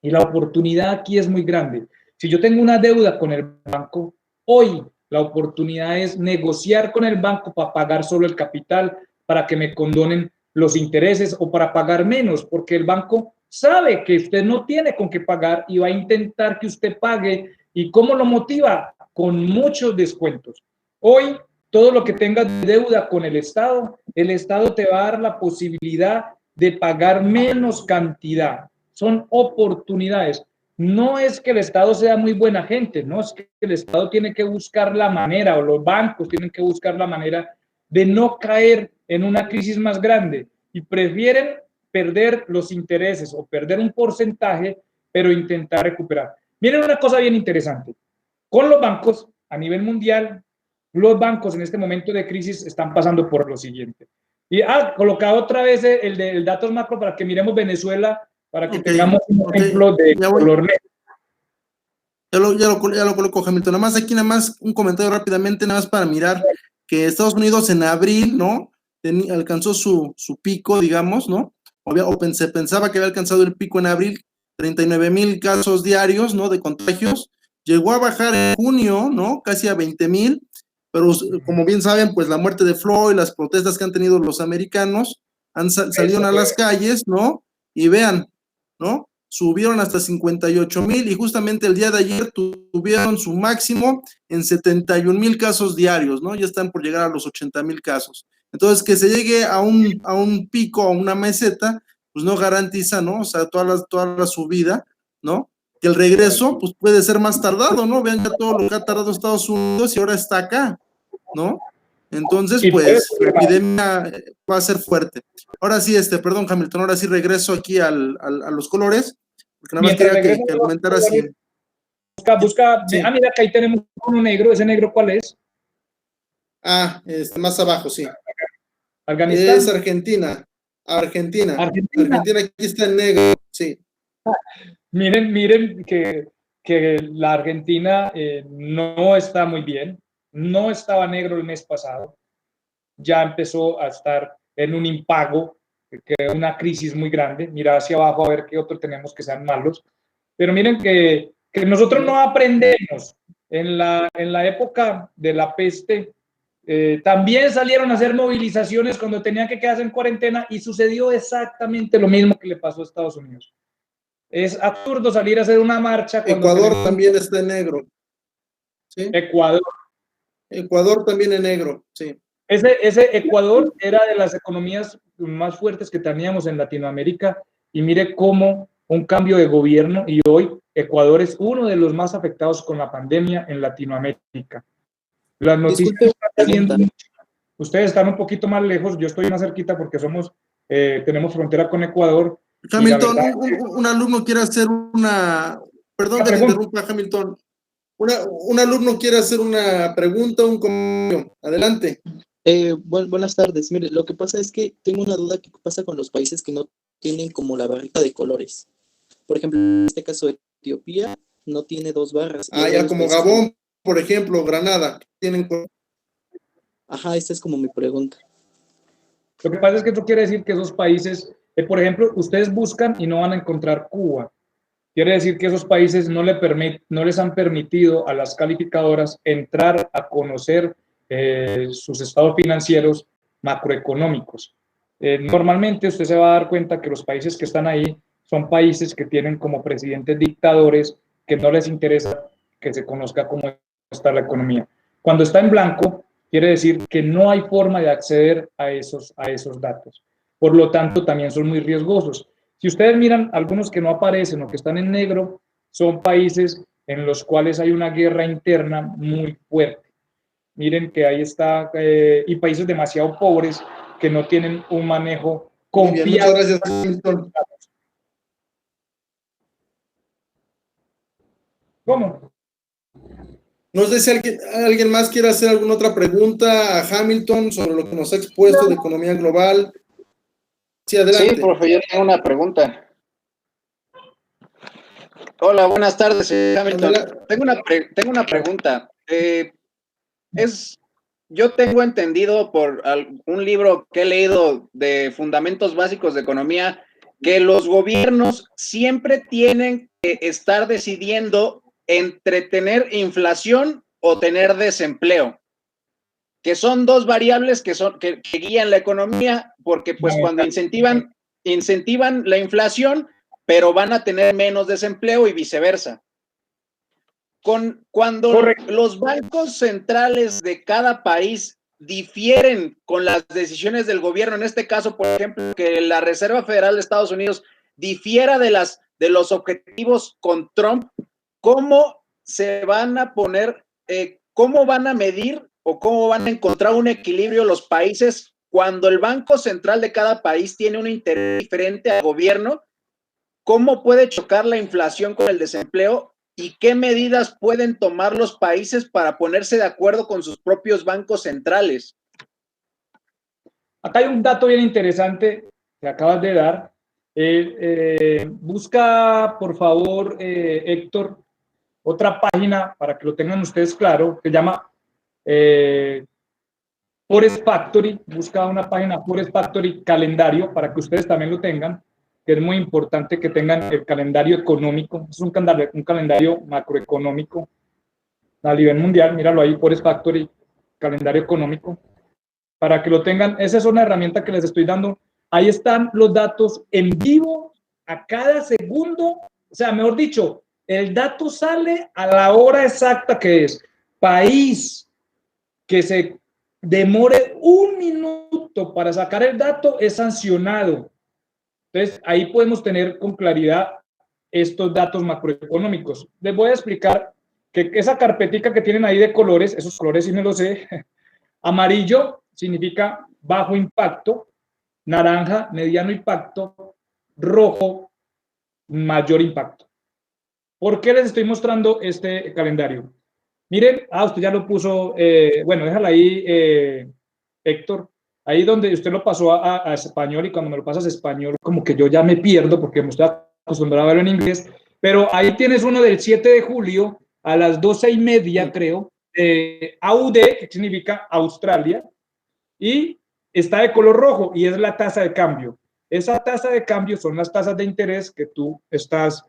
Y la oportunidad aquí es muy grande. Si yo tengo una deuda con el banco, hoy la oportunidad es negociar con el banco para pagar solo el capital, para que me condonen los intereses o para pagar menos, porque el banco sabe que usted no tiene con qué pagar y va a intentar que usted pague. ¿Y cómo lo motiva? Con muchos descuentos. Hoy todo lo que tengas de deuda con el Estado te va a dar la posibilidad de pagar menos cantidad. Son oportunidades. No es que el Estado sea muy buena gente, no es que el Estado tiene que buscar la manera, o los bancos tienen que buscar la manera de no caer en una crisis más grande y prefieren perder los intereses o perder un porcentaje, pero intentar recuperar. Miren una cosa bien interesante. Con los bancos a nivel mundial, los bancos en este momento de crisis están pasando por lo siguiente. Y colocado otra vez el datos macro para que miremos Venezuela, para que tengamos un ejemplo de color negro. Ya lo coloco, Hamilton. Nada más un comentario rápidamente, nada más para mirar que Estados Unidos en abril, ¿no? Alcanzó su pico, digamos, ¿no? Se pensaba que había alcanzado el pico en abril, 39,000 casos diarios, ¿no? De contagios. Llegó a bajar en junio, ¿no? Casi a 20,000, pero como bien saben, pues la muerte de Floyd, las protestas que han tenido los americanos, salieron a las calles, ¿no? Y vean, ¿no? Subieron hasta 58,000 y justamente el día de ayer tuvieron su máximo en 71,000 casos diarios, ¿no? Ya están por llegar a los 80,000 casos. Entonces, que se llegue a un pico, a una meseta, pues no garantiza, ¿no? O sea, toda la subida, ¿no? Que el regreso, pues puede ser más tardado, ¿no? Vean ya todo lo que ha tardado Estados Unidos y ahora está acá, ¿no? Entonces, pues, la epidemia va a ser fuerte. Ahora sí, perdón, Hamilton, ahora sí regreso aquí a los colores, porque nada más quería que argumentara así. Busca, sí. Mira que ahí tenemos uno negro, ¿ese negro cuál es? Más abajo, sí. ¿Afganistán? Es Argentina. Argentina aquí está en negro, sí. Miren que la Argentina no está muy bien, no estaba negro el mes pasado, ya empezó a estar en un impago, que es una crisis muy grande. Mira hacia abajo a ver qué otros tenemos que sean malos, pero miren que nosotros no aprendemos. En la época de la peste, también salieron a hacer movilizaciones cuando tenían que quedarse en cuarentena y sucedió exactamente lo mismo que le pasó a Estados Unidos. Es absurdo salir a hacer una marcha. Ecuador también está en negro. ¿Sí? Ecuador también en negro, sí. Ese Ecuador era de las economías más fuertes que teníamos en Latinoamérica y mire cómo un cambio de gobierno y hoy Ecuador es uno de los más afectados con la pandemia en Latinoamérica. Las noticias están saliendo. Ustedes están un poquito más lejos, yo estoy más cerquita porque tenemos frontera con Ecuador. Hamilton, un alumno quiere hacer perdón que te interrumpa, Hamilton. Un alumno quiere hacer una pregunta, un comentario. Adelante. Buenas tardes. Mire, lo que pasa es que tengo una duda. ¿Qué pasa con los países que no tienen como la barrita de colores? Por ejemplo, en este caso, Etiopía no tiene 2 barras. Ya como Gabón, por ejemplo, Granada, tienen. Ajá, esta es como mi pregunta. Lo que pasa es que esto quiere decir que esos países, por ejemplo, ustedes buscan y no van a encontrar Cuba. Quiere decir que esos países no les han permitido a las calificadoras entrar a conocer sus estados financieros macroeconómicos. Normalmente usted se va a dar cuenta que los países que están ahí son países que tienen como presidentes dictadores que no les interesa que se conozca cómo está la economía. Cuando está en blanco, quiere decir que no hay forma de acceder a esos datos. Por lo tanto, también son muy riesgosos. Si ustedes miran algunos que no aparecen o que están en negro, son países en los cuales hay una guerra interna muy fuerte. Miren que ahí está, y países demasiado pobres que no tienen un manejo confiable. Muchas gracias, Hamilton. ¿Cómo? No sé si alguien más quiere hacer alguna otra pregunta a Hamilton sobre lo que nos ha expuesto de economía global. Sí, adelante. Sí, profe, yo tengo una pregunta. Hola, buenas tardes, Hamilton. Tengo una pregunta. Yo tengo entendido por un libro que he leído de Fundamentos Básicos de Economía que los gobiernos siempre tienen que estar decidiendo entre tener inflación o tener desempleo, que son 2 variables que guían la economía, porque pues cuando incentivan la inflación, pero van a tener menos desempleo y viceversa. Cuando los bancos centrales de cada país difieren con las decisiones del gobierno, en este caso, por ejemplo, que la Reserva Federal de Estados Unidos difiera de los objetivos con Trump, ¿cómo se van a poner, cómo van a medir o cómo van a encontrar un equilibrio los países cuando el Banco Central de cada país tiene un interés diferente al gobierno? ¿Cómo puede chocar la inflación con el desempleo? ¿Y qué medidas pueden tomar los países para ponerse de acuerdo con sus propios bancos centrales? Acá hay un dato bien interesante que acabas de dar. Busca, por favor, Héctor, otra página para que lo tengan ustedes claro, que se llama Forex Factory. Busca una página Forex Factory calendario para que ustedes también lo tengan, que es muy importante que tengan el calendario económico. Es un calendario macroeconómico a nivel mundial. Míralo ahí, Forex Factory, calendario económico, para que lo tengan. Esa es una herramienta que les estoy dando. Ahí están los datos en vivo a cada segundo. O sea, mejor dicho, el dato sale a la hora exacta que es. País que se demore un minuto para sacar el dato es sancionado. Entonces, ahí podemos tener con claridad estos datos macroeconómicos. Les voy a explicar que esa carpetica que tienen ahí de colores, esos colores sí me los sé. Amarillo significa bajo impacto, naranja, mediano impacto, rojo, mayor impacto. ¿Por qué les estoy mostrando este calendario? Miren, usted ya lo puso, bueno, déjala ahí, Héctor, ahí donde usted lo pasó a español, y cuando me lo pasas a español, como que yo ya me pierdo porque me estoy acostumbrado a verlo en inglés, pero ahí tienes uno del 7 de julio a las 12:30, creo, AUD, que significa Australia, y está de color rojo y es la tasa de cambio. Esa tasa de cambio son las tasas de interés que tú estás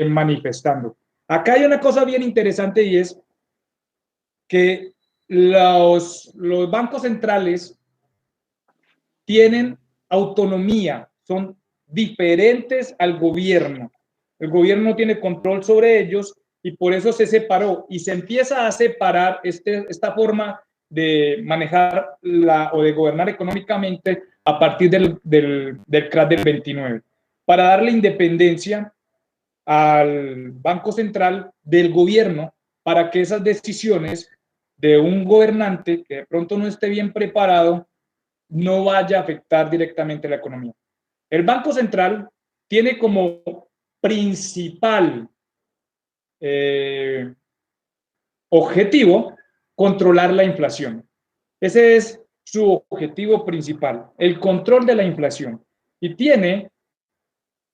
manifestando. Acá hay una cosa bien interesante, y es que los bancos centrales tienen autonomía, son diferentes al gobierno. El gobierno no tiene control sobre ellos y por eso se separó y se empieza a separar esta forma de manejar o de gobernar económicamente a partir del crash del 29, para darle independencia al Banco Central del gobierno, para que esas decisiones de un gobernante que de pronto no esté bien preparado no vaya a afectar directamente la economía. El Banco Central tiene como principal objetivo controlar la inflación. Ese es su objetivo principal, el control de la inflación. Y tiene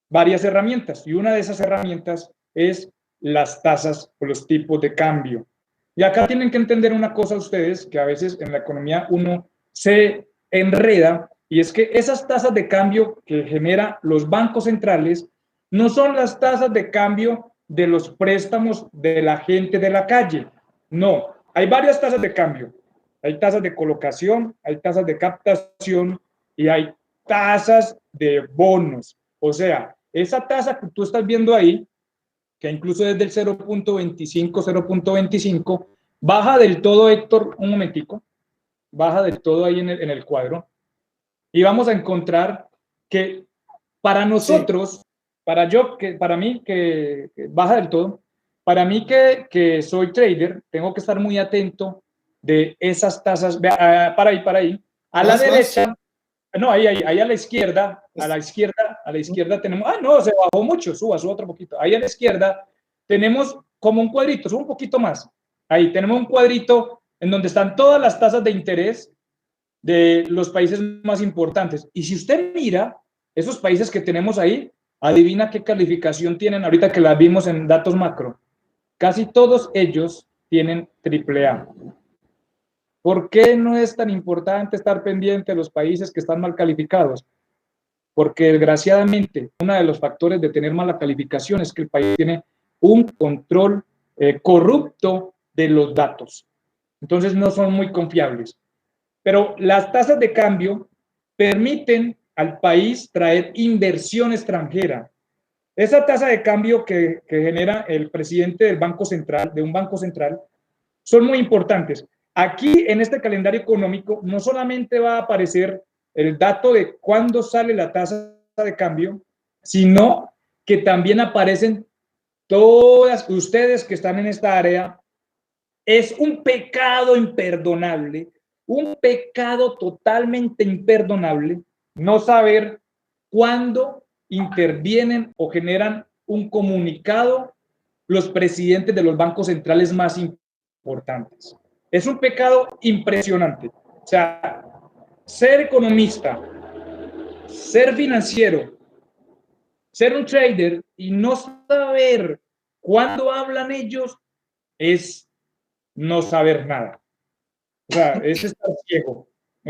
varias herramientas, y una de esas herramientas es las tasas o los tipos de cambio. Y acá tienen que entender una cosa ustedes, que a veces en la economía uno se enreda, y es que esas tasas de cambio que generan los bancos centrales no son las tasas de cambio de los préstamos de la gente de la calle. No, hay varias tasas de cambio. Hay tasas de colocación, hay tasas de captación y hay tasas de bonos. O sea, esa tasa que tú estás viendo ahí, que incluso desde el 0.25, baja del todo, Héctor, un momentico, baja del todo ahí en el cuadro, y vamos a encontrar que para nosotros, para mí que baja del todo, para mí que soy trader, tengo que estar muy atento de esas tasas, para ahí, a la derecha, no, ahí a la izquierda, tenemos, no, se bajó mucho, suba otro poquito, ahí a la izquierda tenemos como un cuadrito, sube un poquito más, ahí tenemos un cuadrito en donde están todas las tasas de interés de los países más importantes, y si usted mira esos países que tenemos ahí, adivina qué calificación tienen ahorita que las vimos en datos macro. Casi todos ellos tienen AAA. ¿Por qué no es tan importante estar pendiente de los países que están mal calificados? Porque desgraciadamente uno de los factores de tener mala calificación es que el país tiene un control corrupto de los datos. Entonces no son muy confiables. Pero las tasas de cambio permiten al país traer inversión extranjera. Esa tasa de cambio que genera el presidente del Banco Central, de un banco central, son muy importantes. aquí en este calendario económico no solamente va a aparecer el dato de cuándo sale la tasa de cambio, sino que también aparecen todas ustedes que están en esta área. Es un pecado imperdonable, un pecado totalmente imperdonable no saber cuándo intervienen o generan un comunicado los presidentes de los bancos centrales más importantes. Es un pecado impresionante. O sea, ser economista, ser financiero, ser un trader y no saber cuándo hablan ellos es no saber nada. O sea, es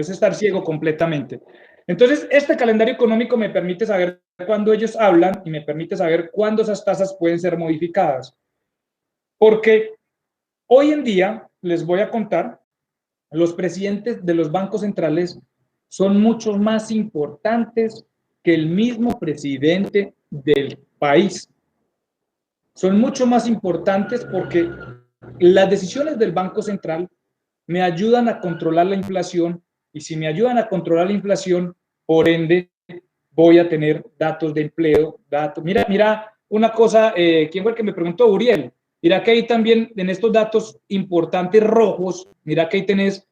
estar ciego completamente. Entonces, este calendario económico me permite saber cuándo ellos hablan y me permite saber cuándo esas tasas pueden ser modificadas. Porque hoy en día, les voy a contar, los presidentes de los bancos centrales son mucho más importantes que el mismo presidente del país. Son mucho más importantes porque las decisiones del Banco Central me ayudan a controlar la inflación y si me ayudan a controlar la inflación, por ende, voy a tener datos de empleo, datos. Mira una cosa, ¿quién fue el que me preguntó? Uriel. Mira que ahí también en estos datos importantes rojos, mira que ahí tenés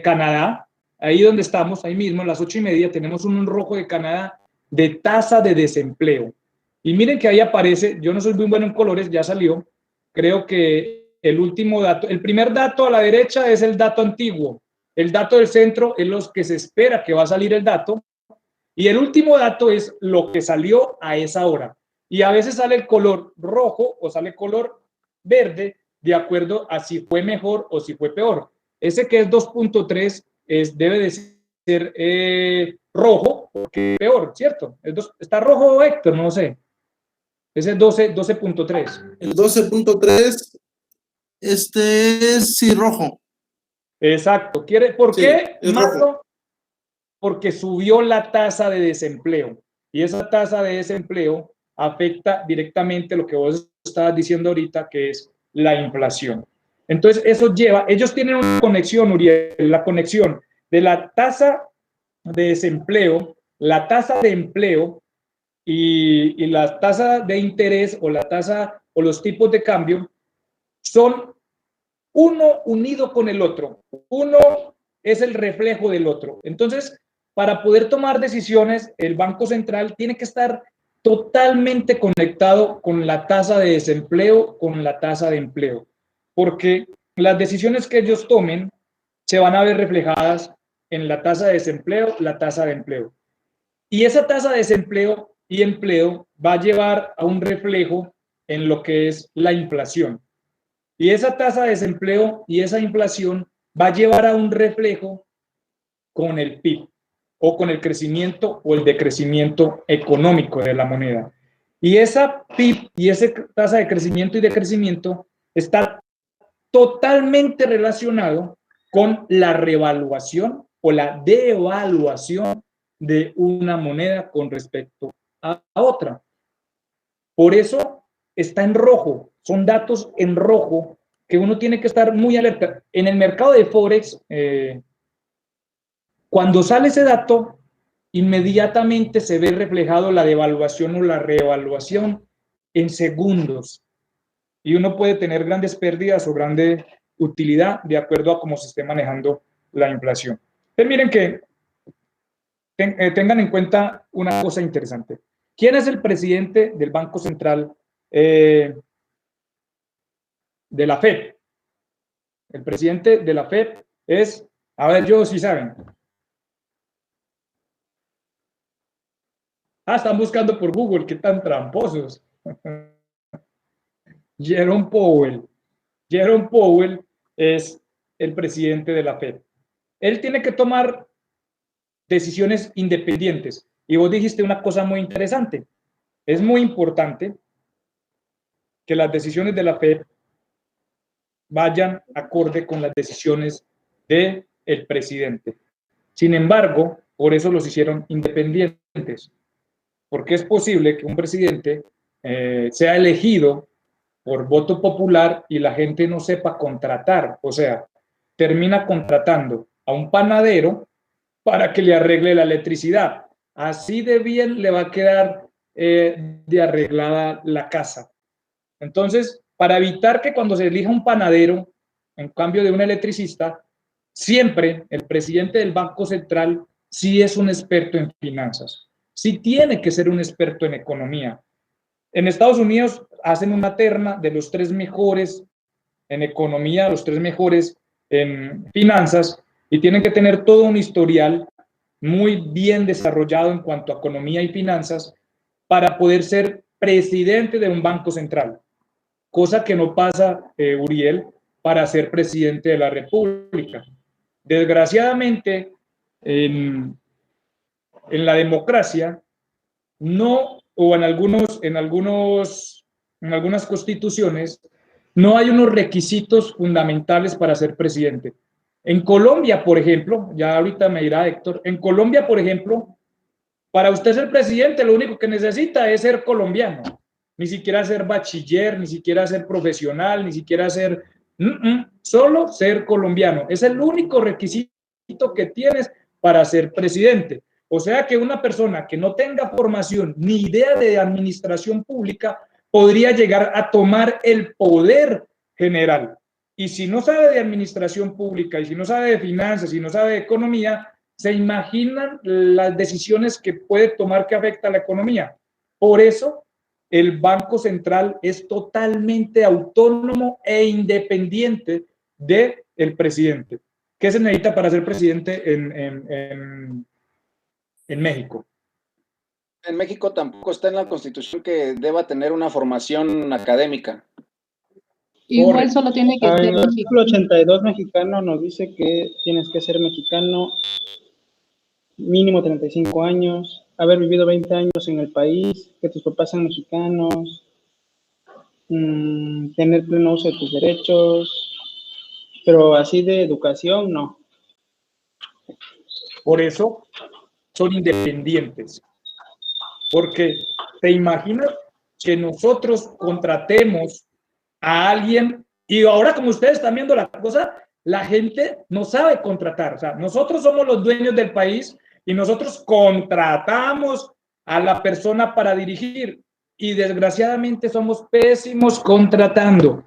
Canadá, ahí donde estamos, ahí mismo, a las 8:30, tenemos un rojo de Canadá de tasa de desempleo. Y miren que ahí aparece, yo no soy muy bueno en colores, ya salió, creo que el último dato, el primer dato a la derecha es el dato antiguo, el dato del centro es lo que se espera que va a salir el dato, y el último dato es lo que salió a esa hora. Y a veces sale el color rojo o sale color verde de acuerdo a si fue mejor o si fue peor. Ese que es 2.3 debe de ser rojo, porque es peor, ¿cierto? Está rojo, Héctor, no sé. Ese es 12.3. El 12.3, es sí, rojo. Exacto. ¿Por Sí, qué, es Marco? rojo. Porque subió la tasa de desempleo. Y esa tasa de desempleo afecta directamente lo que vos estabas diciendo ahorita, que es la inflación. Entonces, eso lleva, ellos tienen una conexión, Uriel, la conexión de la tasa de desempleo, la tasa de empleo y la tasa de interés o la tasa o los tipos de cambio son uno unido con el otro. Uno es el reflejo del otro. Entonces, para poder tomar decisiones, el Banco Central tiene que estar totalmente conectado con la tasa de desempleo, con la tasa de empleo, porque las decisiones que ellos tomen se van a ver reflejadas en la tasa de desempleo, la tasa de empleo. Y esa tasa de desempleo y empleo va a llevar a un reflejo en lo que es la inflación. Y esa tasa de desempleo y esa inflación va a llevar a un reflejo con el PIB o con el crecimiento o el decrecimiento económico de la moneda. Y esa PIB y esa tasa de crecimiento y decrecimiento está totalmente relacionado con la revaluación o la devaluación de una moneda con respecto a otra. Por eso está en rojo, son datos en rojo que uno tiene que estar muy alerta. En el mercado de Forex, cuando sale ese dato, inmediatamente se ve reflejado la devaluación o la revaluación en segundos. Y uno puede tener grandes pérdidas o grande utilidad de acuerdo a cómo se esté manejando la inflación. Pero miren que tengan en cuenta una cosa interesante. ¿Quién es el presidente del Banco Central de la FED? El presidente de la FED es, a ver, yo sí saben. Están buscando por Google, qué tan tramposos. Jerome Powell. Jerome Powell es el presidente de la FED. Él tiene que tomar decisiones independientes. Y vos dijiste una cosa muy interesante. Es muy importante que las decisiones de la FED vayan acorde con las decisiones del presidente. Sin embargo, por eso los hicieron independientes. Porque es posible que un presidente sea elegido por voto popular y la gente no sepa contratar. O sea, termina contratando a un panadero para que le arregle la electricidad. Así de bien le va a quedar de arreglada la casa. Entonces, para evitar que cuando se elija un panadero, en cambio de un electricista, siempre el presidente del Banco Central sí es un experto en finanzas, sí tiene que ser un experto en economía. En Estados Unidos hacen una terna de los 3 mejores en economía, los 3 mejores en finanzas, y tienen que tener todo un historial muy bien desarrollado en cuanto a economía y finanzas para poder ser presidente de un banco central, cosa que no pasa, Uriel, para ser presidente de la República. Desgraciadamente, en la democracia, no, o en algunas constituciones, no hay unos requisitos fundamentales para ser presidente. En Colombia, por ejemplo, ya ahorita me dirá Héctor, en Colombia, por ejemplo, para usted ser presidente, lo único que necesita es ser colombiano. Ni siquiera ser bachiller, ni siquiera ser profesional, ni siquiera ser... solo ser colombiano. Es el único requisito que tienes para ser presidente. O sea que una persona que no tenga formación ni idea de administración pública podría llegar a tomar el poder general. Y si no sabe de administración pública, y si no sabe de finanzas, y no sabe de economía, se imaginan las decisiones que puede tomar que afecta a la economía. Por eso, el Banco Central es totalmente autónomo e independiente del presidente. ¿Qué se necesita para ser presidente en México? En México tampoco está en la Constitución que deba tener una formación académica. Igual solo tiene que En ser el artículo 82 mexicano nos dice que tienes que ser mexicano, mínimo 35 años, haber vivido 20 años en el país, que tus papás sean mexicanos, tener pleno uso de tus derechos, pero así de educación, no. Por eso son independientes. Porque te imaginas que nosotros contratemos a alguien, y ahora como ustedes están viendo la cosa, la gente no sabe contratar. O sea, nosotros somos los dueños del país y nosotros contratamos a la persona para dirigir, y desgraciadamente somos pésimos contratando.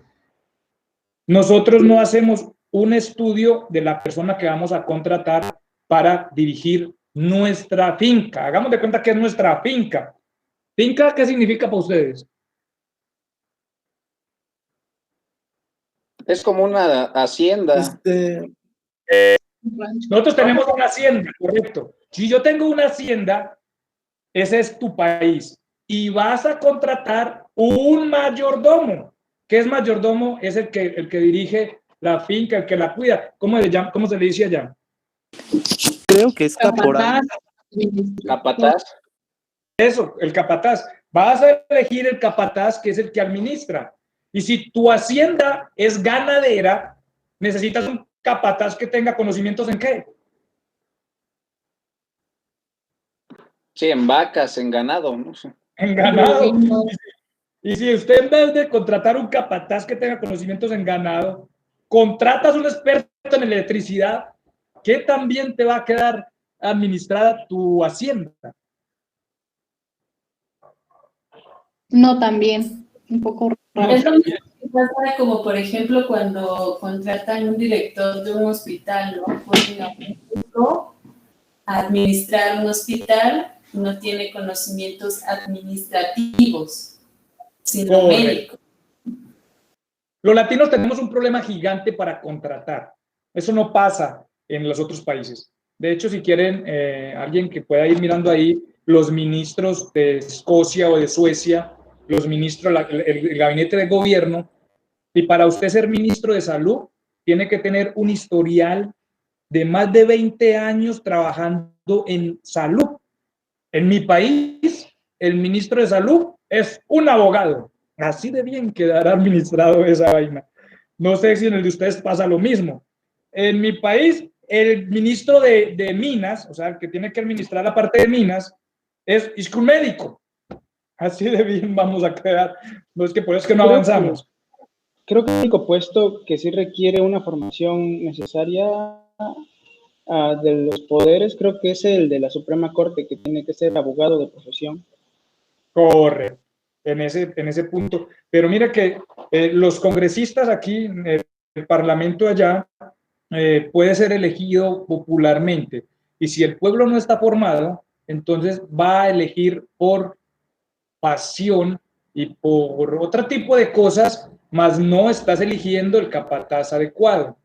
Nosotros no hacemos un estudio de la persona que vamos a contratar para dirigir nuestra finca. Hagamos de cuenta que es nuestra finca. ¿Finca qué significa para ustedes? Es como una hacienda. Nosotros tenemos una hacienda, correcto. Si yo tengo una hacienda, ese es tu país. Y vas a contratar un mayordomo. ¿Qué es mayordomo? Es el que dirige la finca, el que la cuida. ¿Cómo se le dice allá? Creo que es caporal. Capataz. Eso, el capataz. Vas a elegir el capataz, que es el que administra. Y si tu hacienda es ganadera, necesitas un capataz que tenga conocimientos en qué. Sí, en vacas, en ganado, no sé. En ganado. Y si usted, en vez de contratar un capataz que tenga conocimientos en ganado, contratas un experto en electricidad, ¿qué también te va a quedar administrada tu hacienda? No, también, un poco raro. Es lo mismo que pasa como, por ejemplo, cuando contratan un director de un hospital, ¿no? Ponen a un médico a administrar un hospital, no tiene conocimientos administrativos, sino médicos. Los latinos tenemos un problema gigante para contratar. Eso no pasa en los otros países. De hecho, si quieren, alguien que pueda ir mirando ahí, los ministros de Escocia o de Suecia, los ministros, el gabinete de gobierno, y para usted ser ministro de salud, tiene que tener un historial de más de 20 años trabajando en salud. En mi país, el ministro de salud es un abogado. Así de bien quedará administrado esa vaina. No sé si en el de ustedes pasa lo mismo. En mi país, el ministro de Minas, o sea, el que tiene que administrar la parte de Minas, es un médico. Así de bien vamos a quedar. No es que por eso es que no avanzamos. creo que el único puesto que sí requiere una formación necesaria de los poderes, creo que es el de la Suprema Corte, que tiene que ser abogado de profesión. Correcto, en ese punto. Pero mira que los congresistas aquí, el parlamento allá, puede ser elegido popularmente. Y si el pueblo no está formado, entonces va a elegir por pasión y por otro tipo de cosas, mas no estás eligiendo el capataz adecuado.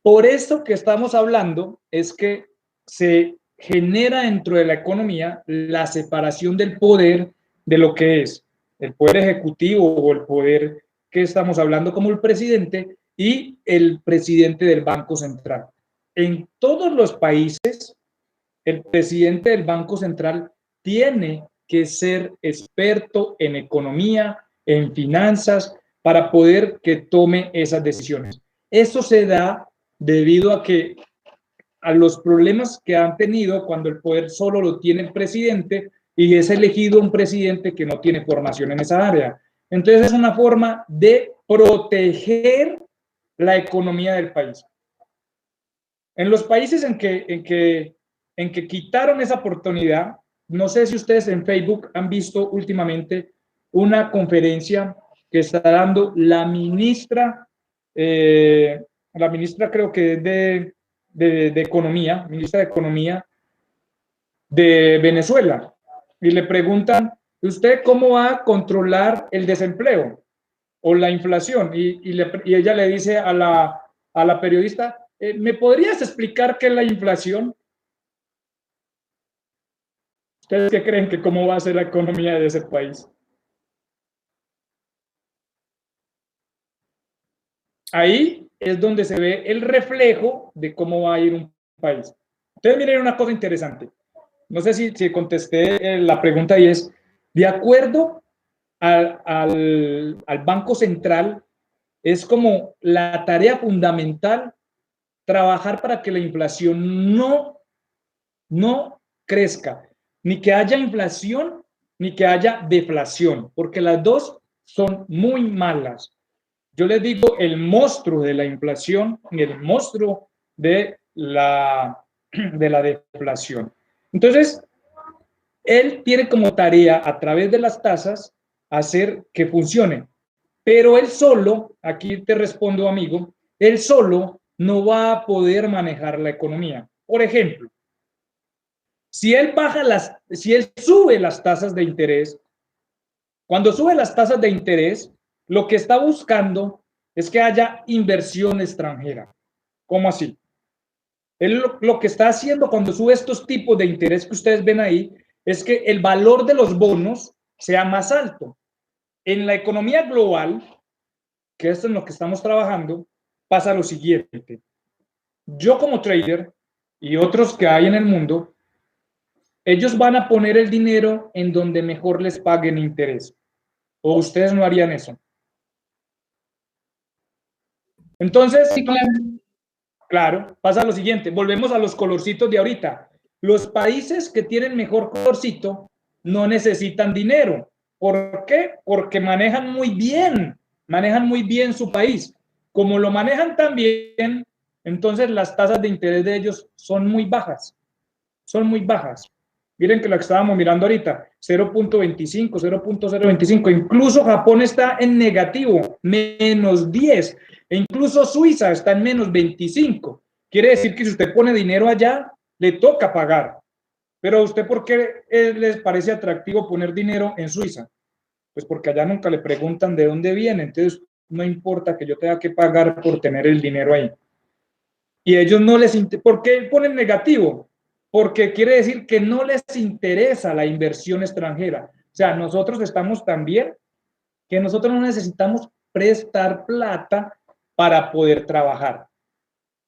Por esto que estamos hablando es que se genera dentro de la economía la separación del poder de lo que es el poder ejecutivo o el poder que estamos hablando como el presidente y el presidente del Banco Central. En todos los países, el presidente del Banco Central tiene que ser experto en economía, en finanzas, para poder que tome esas decisiones. Eso se da debido a los problemas que han tenido cuando el poder solo lo tiene el presidente y es elegido un presidente que no tiene formación en esa área. Entonces es una forma de proteger la economía del país. En los países en que quitaron esa oportunidad, no sé si ustedes en Facebook han visto últimamente una conferencia que está dando la ministra creo que es de Economía, ministra de Economía de Venezuela, y le preguntan, ¿usted cómo va a controlar el desempleo o la inflación? Y ella le dice a la periodista, ¿me podrías explicar qué es la inflación? ¿Ustedes qué creen que cómo va a ser la economía de ese país? Ahí es donde se ve el reflejo de cómo va a ir un país. Ustedes miren una cosa interesante. No sé si contesté la pregunta y es, de acuerdo al Banco Central, es como la tarea fundamental trabajar para que la inflación no crezca, ni que haya inflación, ni que haya deflación, porque las dos son muy malas. Yo les digo el monstruo de la inflación y el monstruo de la deflación. Entonces, él tiene como tarea a través de las tasas hacer que funcione, pero él solo, aquí te respondo amigo, él solo no va a poder manejar la economía. Por ejemplo, si él sube las tasas de interés, cuando sube las tasas de interés, lo que está buscando es que haya inversión extranjera. ¿Cómo así? Él lo que está haciendo cuando sube estos tipos de interés que ustedes ven ahí es que el valor de los bonos sea más alto. En la economía global, que esto es en lo que estamos trabajando, pasa lo siguiente. Yo como trader y otros que hay en el mundo, ellos van a poner el dinero en donde mejor les paguen interés. ¿O ustedes no harían eso? Entonces, Sí, claro. Claro, pasa lo siguiente, volvemos a los colorcitos de ahorita. Los países que tienen mejor colorcito no necesitan dinero. ¿Por qué? Porque manejan muy bien su país. Como lo manejan tan bien, entonces las tasas de interés de ellos son muy bajas. Son muy bajas. Miren que lo que estábamos mirando ahorita, 0.25, 0.025. Incluso Japón está en negativo, menos 10. E incluso Suiza está en menos 25. Quiere decir que si usted pone dinero allá, le toca pagar. Pero a usted, ¿por qué les parece atractivo poner dinero en Suiza? Pues porque allá nunca le preguntan de dónde viene. Entonces, no importa que yo tenga que pagar por tener el dinero ahí. Y ellos no les interesa. ¿Por qué ponen negativo? Porque quiere decir que no les interesa la inversión extranjera. O sea, nosotros estamos tan bien que nosotros no necesitamos prestar plata para poder trabajar.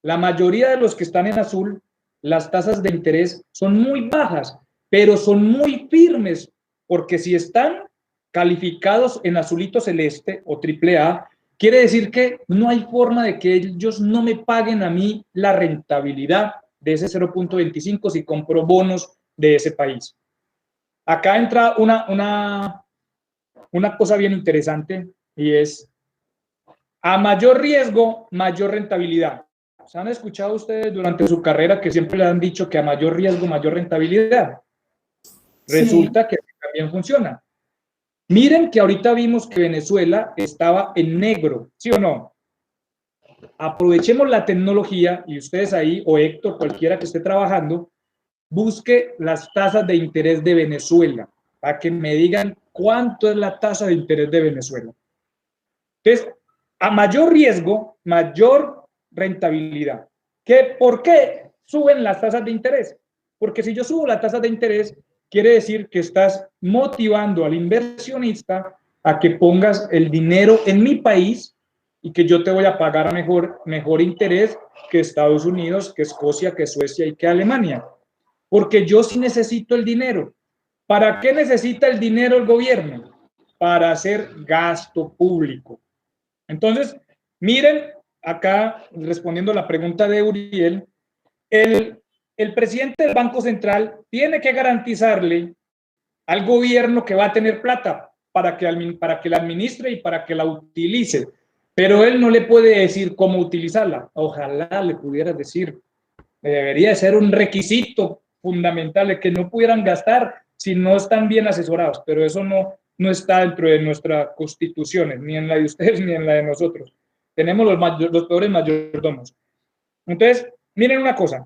La mayoría de los que están en azul, las tasas de interés son muy bajas, pero son muy firmes, porque si están calificados en azulito celeste o AAA, quiere decir que no hay forma de que ellos no me paguen a mí la rentabilidad de ese 0.25 si compro bonos de ese país. Acá entra una cosa bien interesante y es A mayor riesgo, mayor rentabilidad. ¿Se han escuchado ustedes durante su carrera que siempre le han dicho que a mayor riesgo, mayor rentabilidad? Resulta que también funciona. Miren que ahorita vimos que Venezuela estaba en negro, ¿sí o no? Aprovechemos la tecnología y ustedes ahí, o Héctor, cualquiera que esté trabajando, busque las tasas de interés de Venezuela para que me digan cuánto es la tasa de interés de Venezuela. Entonces, a mayor riesgo, mayor rentabilidad. ¿Por qué suben las tasas de interés? Porque si yo subo la tasa de interés, quiere decir que estás motivando al inversionista a que pongas el dinero en mi país y que yo te voy a pagar mejor interés que Estados Unidos, que Escocia, que Suecia y que Alemania. Porque yo sí necesito el dinero. ¿Para qué necesita el dinero el gobierno? Para hacer gasto público. Entonces, miren, acá respondiendo a la pregunta de Uriel, el presidente del Banco Central tiene que garantizarle al gobierno que va a tener plata para que la administre y para que la utilice, pero él no le puede decir cómo utilizarla. Ojalá le pudiera decir, debería de ser un requisito fundamental de que no pudieran gastar si no están bien asesorados, pero eso no está dentro de nuestras constituciones, ni en la de ustedes ni en la de nosotros. Tenemos los peores mayordomos. Entonces, miren una cosa.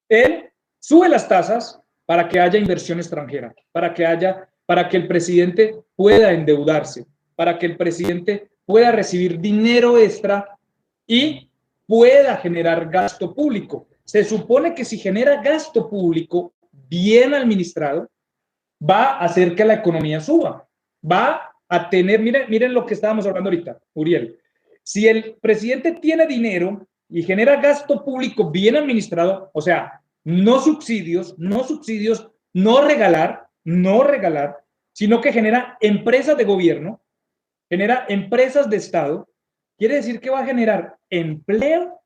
Él sube las tasas para que haya inversión extranjera, para que el presidente pueda endeudarse, para que el presidente pueda recibir dinero extra y pueda generar gasto público. Se supone que si genera gasto público bien administrado, va a hacer que la economía suba. Va a tener, miren lo que estábamos hablando ahorita, Uriel. Si el presidente tiene dinero y genera gasto público bien administrado, o sea, no subsidios, no regalar, sino que genera empresas de gobierno, genera empresas de Estado, quiere decir que va a generar empleo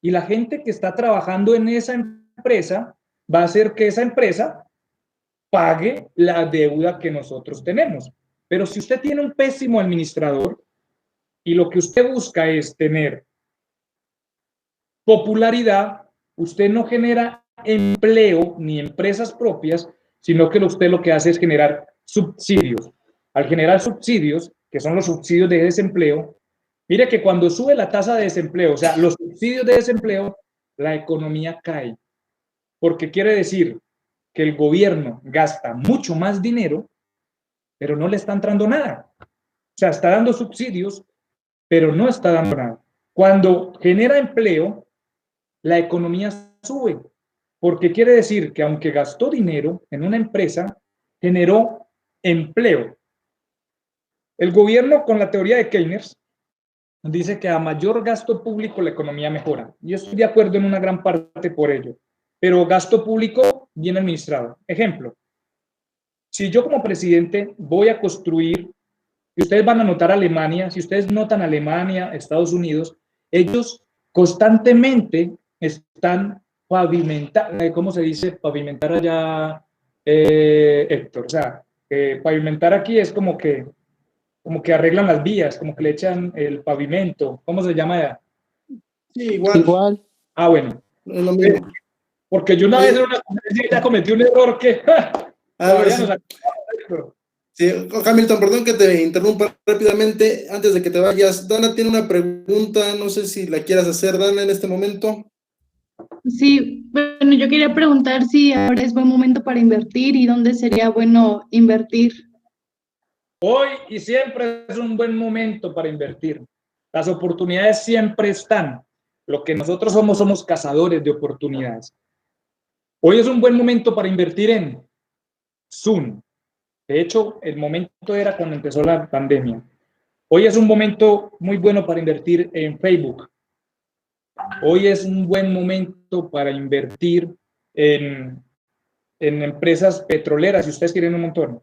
y la gente que está trabajando en esa empresa va a hacer que esa empresa pague la deuda que nosotros tenemos. Pero si usted tiene un pésimo administrador y lo que usted busca es tener popularidad, usted no genera empleo ni empresas propias, sino que usted lo que hace es generar subsidios. Al generar subsidios, que son los subsidios de desempleo, mire que cuando sube la tasa de desempleo, o sea, los subsidios de desempleo, la economía cae. Porque quiere decir que el gobierno gasta mucho más dinero, pero no le está entrando nada. O sea, está dando subsidios, pero no está dando nada. Cuando genera empleo, la economía sube, porque quiere decir que aunque gastó dinero en una empresa, generó empleo. El gobierno, con la teoría de Keynes, dice que a mayor gasto público la economía mejora. Yo estoy de acuerdo en una gran parte por ello, pero gasto público bien administrado. Ejemplo, si yo como presidente voy a construir, y ustedes van a notar Alemania, si ustedes notan Alemania, Estados Unidos, ellos constantemente están pavimentando, ¿cómo se dice pavimentar allá, Héctor? O sea, pavimentar aquí es como que arreglan las vías, como que le echan el pavimento. ¿Cómo se llama allá? Sí, igual. Ah, bueno. Es lo mismo. Porque yo una vez en una conferencia cometí un error que... Sí, Hamilton, perdón que te interrumpa rápidamente antes de que te vayas. Dana tiene una pregunta, no sé si la quieras hacer, Dana, en este momento. Sí, bueno, yo quería preguntar si ahora es buen momento para invertir y dónde sería bueno invertir. Hoy y siempre es un buen momento para invertir. Las oportunidades siempre están. Lo que nosotros somos cazadores de oportunidades. Hoy es un buen momento para invertir en Zoom. De hecho, el momento era cuando empezó la pandemia. Hoy es un momento muy bueno para invertir en Facebook. Hoy es un buen momento para invertir en empresas petroleras, si ustedes quieren un montón,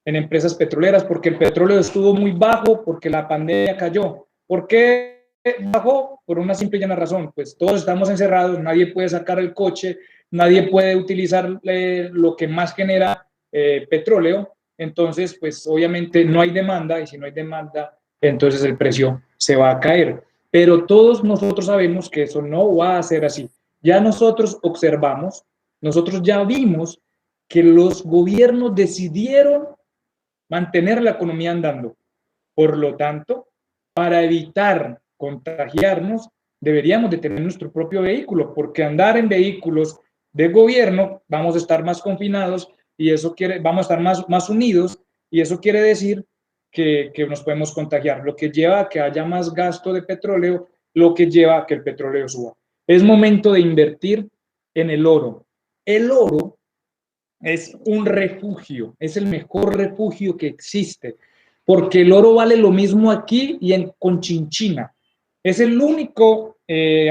en empresas petroleras, porque el petróleo estuvo muy bajo, porque la pandemia cayó. ¿Por qué bajó? Por una simple y llana razón, pues todos estamos encerrados, nadie puede sacar el coche, nadie puede utilizar lo que más genera petróleo, entonces pues obviamente no hay demanda, y si no hay demanda entonces el precio se va a caer. Pero todos nosotros sabemos que eso no va a ser así. Ya nosotros observamos, nosotros ya vimos que los gobiernos decidieron mantener la economía andando. Por lo tanto, para evitar contagiarnos, deberíamos de tener nuestro propio vehículo, porque andar en vehículos de gobierno vamos a estar más confinados y eso vamos a estar más unidos, y eso quiere decir que nos podemos contagiar, lo que lleva a que haya más gasto de petróleo, lo que lleva a que el petróleo suba. Es momento de invertir en el oro. El oro es un refugio, es el mejor refugio que existe, porque el oro vale lo mismo aquí y en Conchinchina. Es el único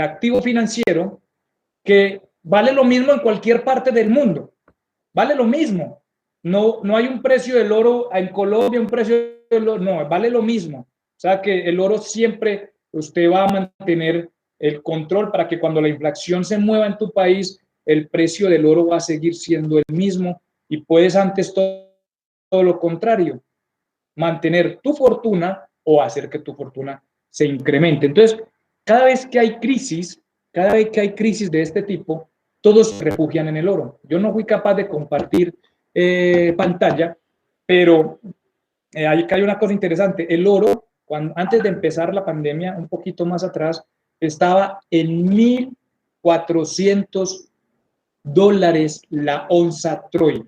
activo financiero que vale lo mismo en cualquier parte del mundo. Vale lo mismo. No hay un precio del oro en Colombia, un precio del oro, no, vale lo mismo. O sea que el oro siempre usted va a mantener el control para que cuando la inflación se mueva en tu país, el precio del oro va a seguir siendo el mismo, y puedes antes todo lo contrario, mantener tu fortuna o hacer que tu fortuna se incremente. Entonces, cada vez que hay crisis de este tipo, todos se refugian en el oro. Yo no fui capaz de compartir pantalla, pero hay una cosa interesante. El oro, antes de empezar la pandemia, un poquito más atrás, estaba en $1,400 la onza Troy.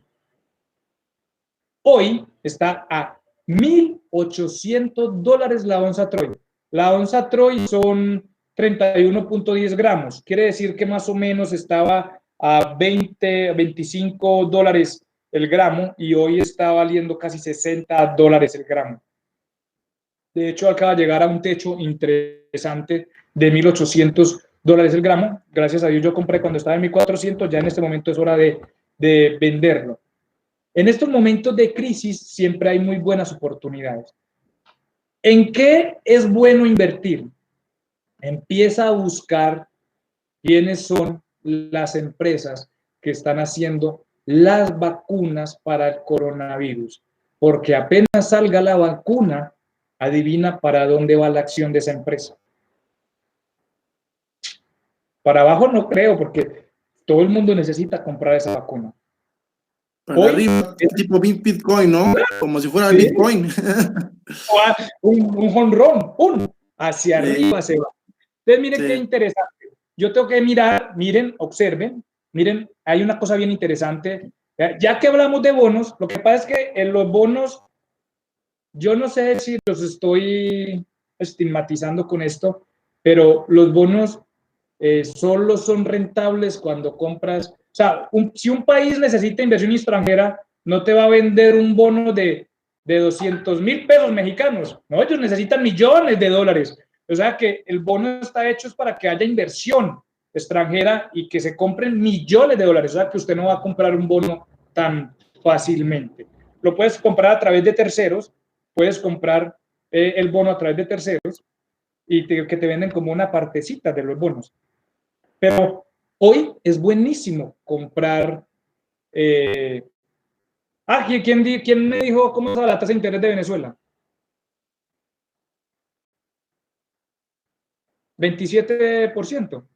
Hoy está a $1,800 la onza Troy. La onza Troy son 31.10 gramos. Quiere decir que más o menos estaba a $25 el gramo, y hoy está valiendo casi $60 el gramo. De hecho, acaba de llegar a un techo interesante de $1,800 el gramo. Gracias a Dios yo compré cuando estaba en $1,400, ya en este momento es hora de venderlo. En estos momentos de crisis siempre hay muy buenas oportunidades. ¿En qué es bueno invertir? Empieza a buscar quiénes son las empresas que están haciendo las vacunas para el coronavirus, porque apenas salga la vacuna, adivina para dónde va la acción de esa empresa. Para abajo no creo, porque todo el mundo necesita comprar esa vacuna. Para arriba, tipo Bitcoin, ¿no? Como si fuera Bitcoin. Un jonrón, ¡pum! Hacia arriba se va. Entonces, miren qué interesante. Yo tengo que mirar, miren, observen, miren, hay una cosa bien interesante. Ya que hablamos de bonos, lo que pasa es que en los bonos, yo no sé si los estoy estigmatizando con esto, pero los bonos solo son rentables cuando compras. O sea, si un país necesita inversión extranjera, no te va a vender un bono de 200,000 pesos mexicanos. No, ellos necesitan millones de dólares. O sea que el bono está hecho para que haya inversión extranjera y que se compren millones de dólares. O sea que usted no va a comprar un bono tan fácilmente. Lo puedes comprar a través de terceros, puedes comprar el bono a través de terceros y que te venden como una partecita de los bonos. Pero hoy es buenísimo comprar. ¿Quién me dijo cómo es la tasa de interés de Venezuela? 27%.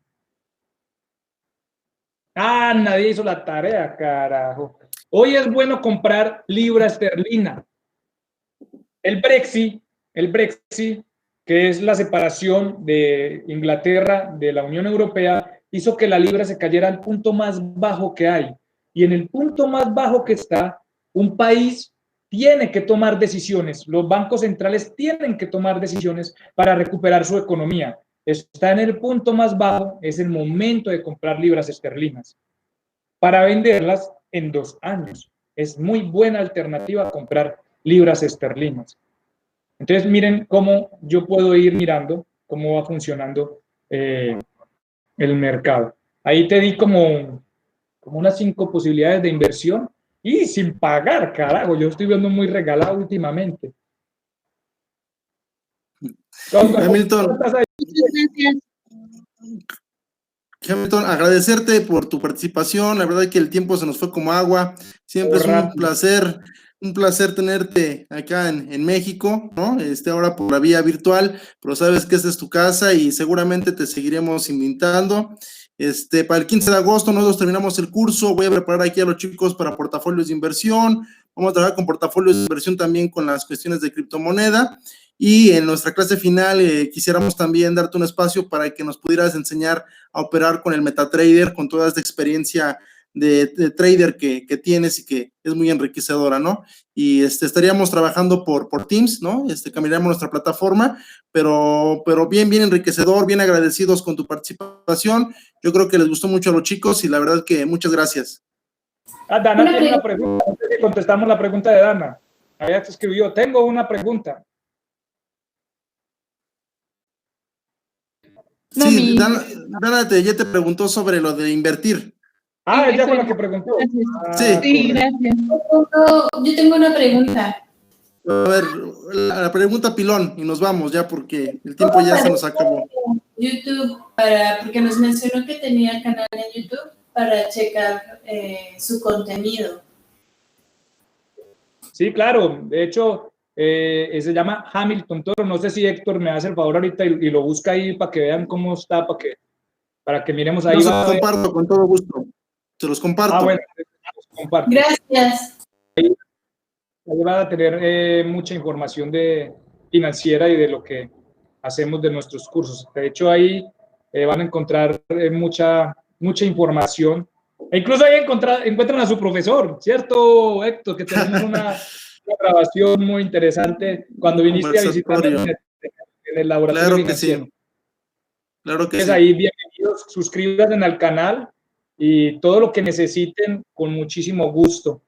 Nadie hizo la tarea, carajo. Hoy es bueno comprar libra esterlina. El Brexit, que es la separación de Inglaterra de la Unión Europea, hizo que la libra se cayera al punto más bajo que hay. Y en el punto más bajo que está, un país tiene que tomar decisiones. Los bancos centrales tienen que tomar decisiones para recuperar su economía. Está en el punto más bajo, es el momento de comprar libras esterlinas para venderlas en 2 años. Es muy buena alternativa a comprar libras esterlinas. Entonces, miren cómo yo puedo ir mirando cómo va funcionando el mercado. Ahí te di como unas 5 posibilidades de inversión y sin pagar, carajo. Yo estoy viendo muy regalado últimamente. Hamilton, agradecerte por tu participación. La verdad es que el tiempo se nos fue como agua. Siempre es un placer un placer tenerte acá en México, ¿no? Ahora por la vía virtual, pero sabes que esta es tu casa y seguramente te seguiremos invitando. Para el 15 de agosto nosotros terminamos el curso, voy a preparar aquí a los chicos para portafolios de inversión, vamos a trabajar con portafolios de inversión también con las cuestiones de criptomoneda, y en nuestra clase final quisiéramos también darte un espacio para que nos pudieras enseñar a operar con el MetaTrader, con toda esta experiencia de trader que tienes y que es muy enriquecedora, ¿no? Y estaríamos trabajando por Teams, ¿no? Cambiaríamos nuestra plataforma, pero bien enriquecedor, bien agradecidos con tu participación. Yo creo que les gustó mucho a los chicos y la verdad que muchas gracias. Dana tiene una pregunta. Antes de contestamos la pregunta de Dana. Allá te escribió, tengo una pregunta. Sí, Dana ya te preguntó sobre lo de invertir. Ella fue la que preguntó. Sí, gracias. Yo tengo una pregunta. A ver, la pregunta pilón y nos vamos ya porque el tiempo ya se nos acabó. YouTube, porque nos mencionó que tenía canal en YouTube para checar su contenido. Sí, claro. De hecho, se llama Hamilton Toro. No sé si Héctor me hace el favor ahorita y lo busca ahí para que vean cómo está, para que miremos ahí. Yo se los comparto con todo gusto. Se los comparto. Bueno, los comparto. Gracias. Ahí van a tener mucha información financiera y de lo que hacemos de nuestros cursos. De hecho, ahí van a encontrar mucha información. E incluso ahí encuentran a su profesor, ¿cierto, Héctor? Que tenemos una grabación muy interesante cuando viniste a visitarnos en el laboratorio financiero. Claro que sí. Ahí, bienvenidos, suscríbanse al canal y todo lo que necesiten, con muchísimo gusto.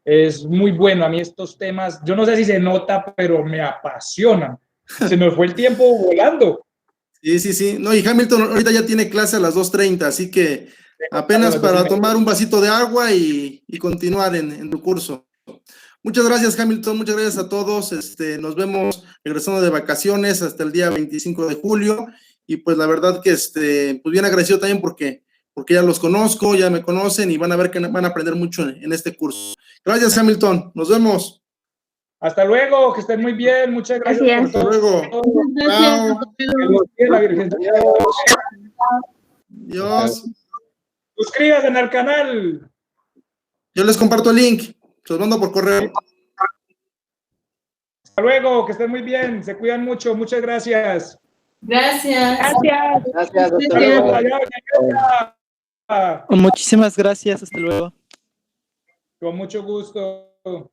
Es muy bueno. A mí estos temas, yo no sé si se nota, pero me apasionan. Se nos fue el tiempo volando. Sí. No, y Hamilton ahorita ya tiene clase a las 2:30, así que apenas para tomar un vasito de agua y continuar en tu curso. Muchas gracias, Hamilton. Muchas gracias a todos. Nos vemos regresando de vacaciones hasta el día 25 de julio. Y pues la verdad que pues bien agradecido también porque ya los conozco, ya me conocen y van a ver que van a aprender mucho en este curso. Gracias, Hamilton. Nos vemos. Hasta luego, que estén muy bien. Muchas gracias. Hasta luego. Gracias. Adiós. Suscríbanse al canal. Yo les comparto el link. Se los mando por correo. Hasta luego, que estén muy bien. Se cuidan mucho. Muchas gracias. Gracias. Gracias, hasta luego. Muchísimas gracias, hasta luego. Con mucho gusto.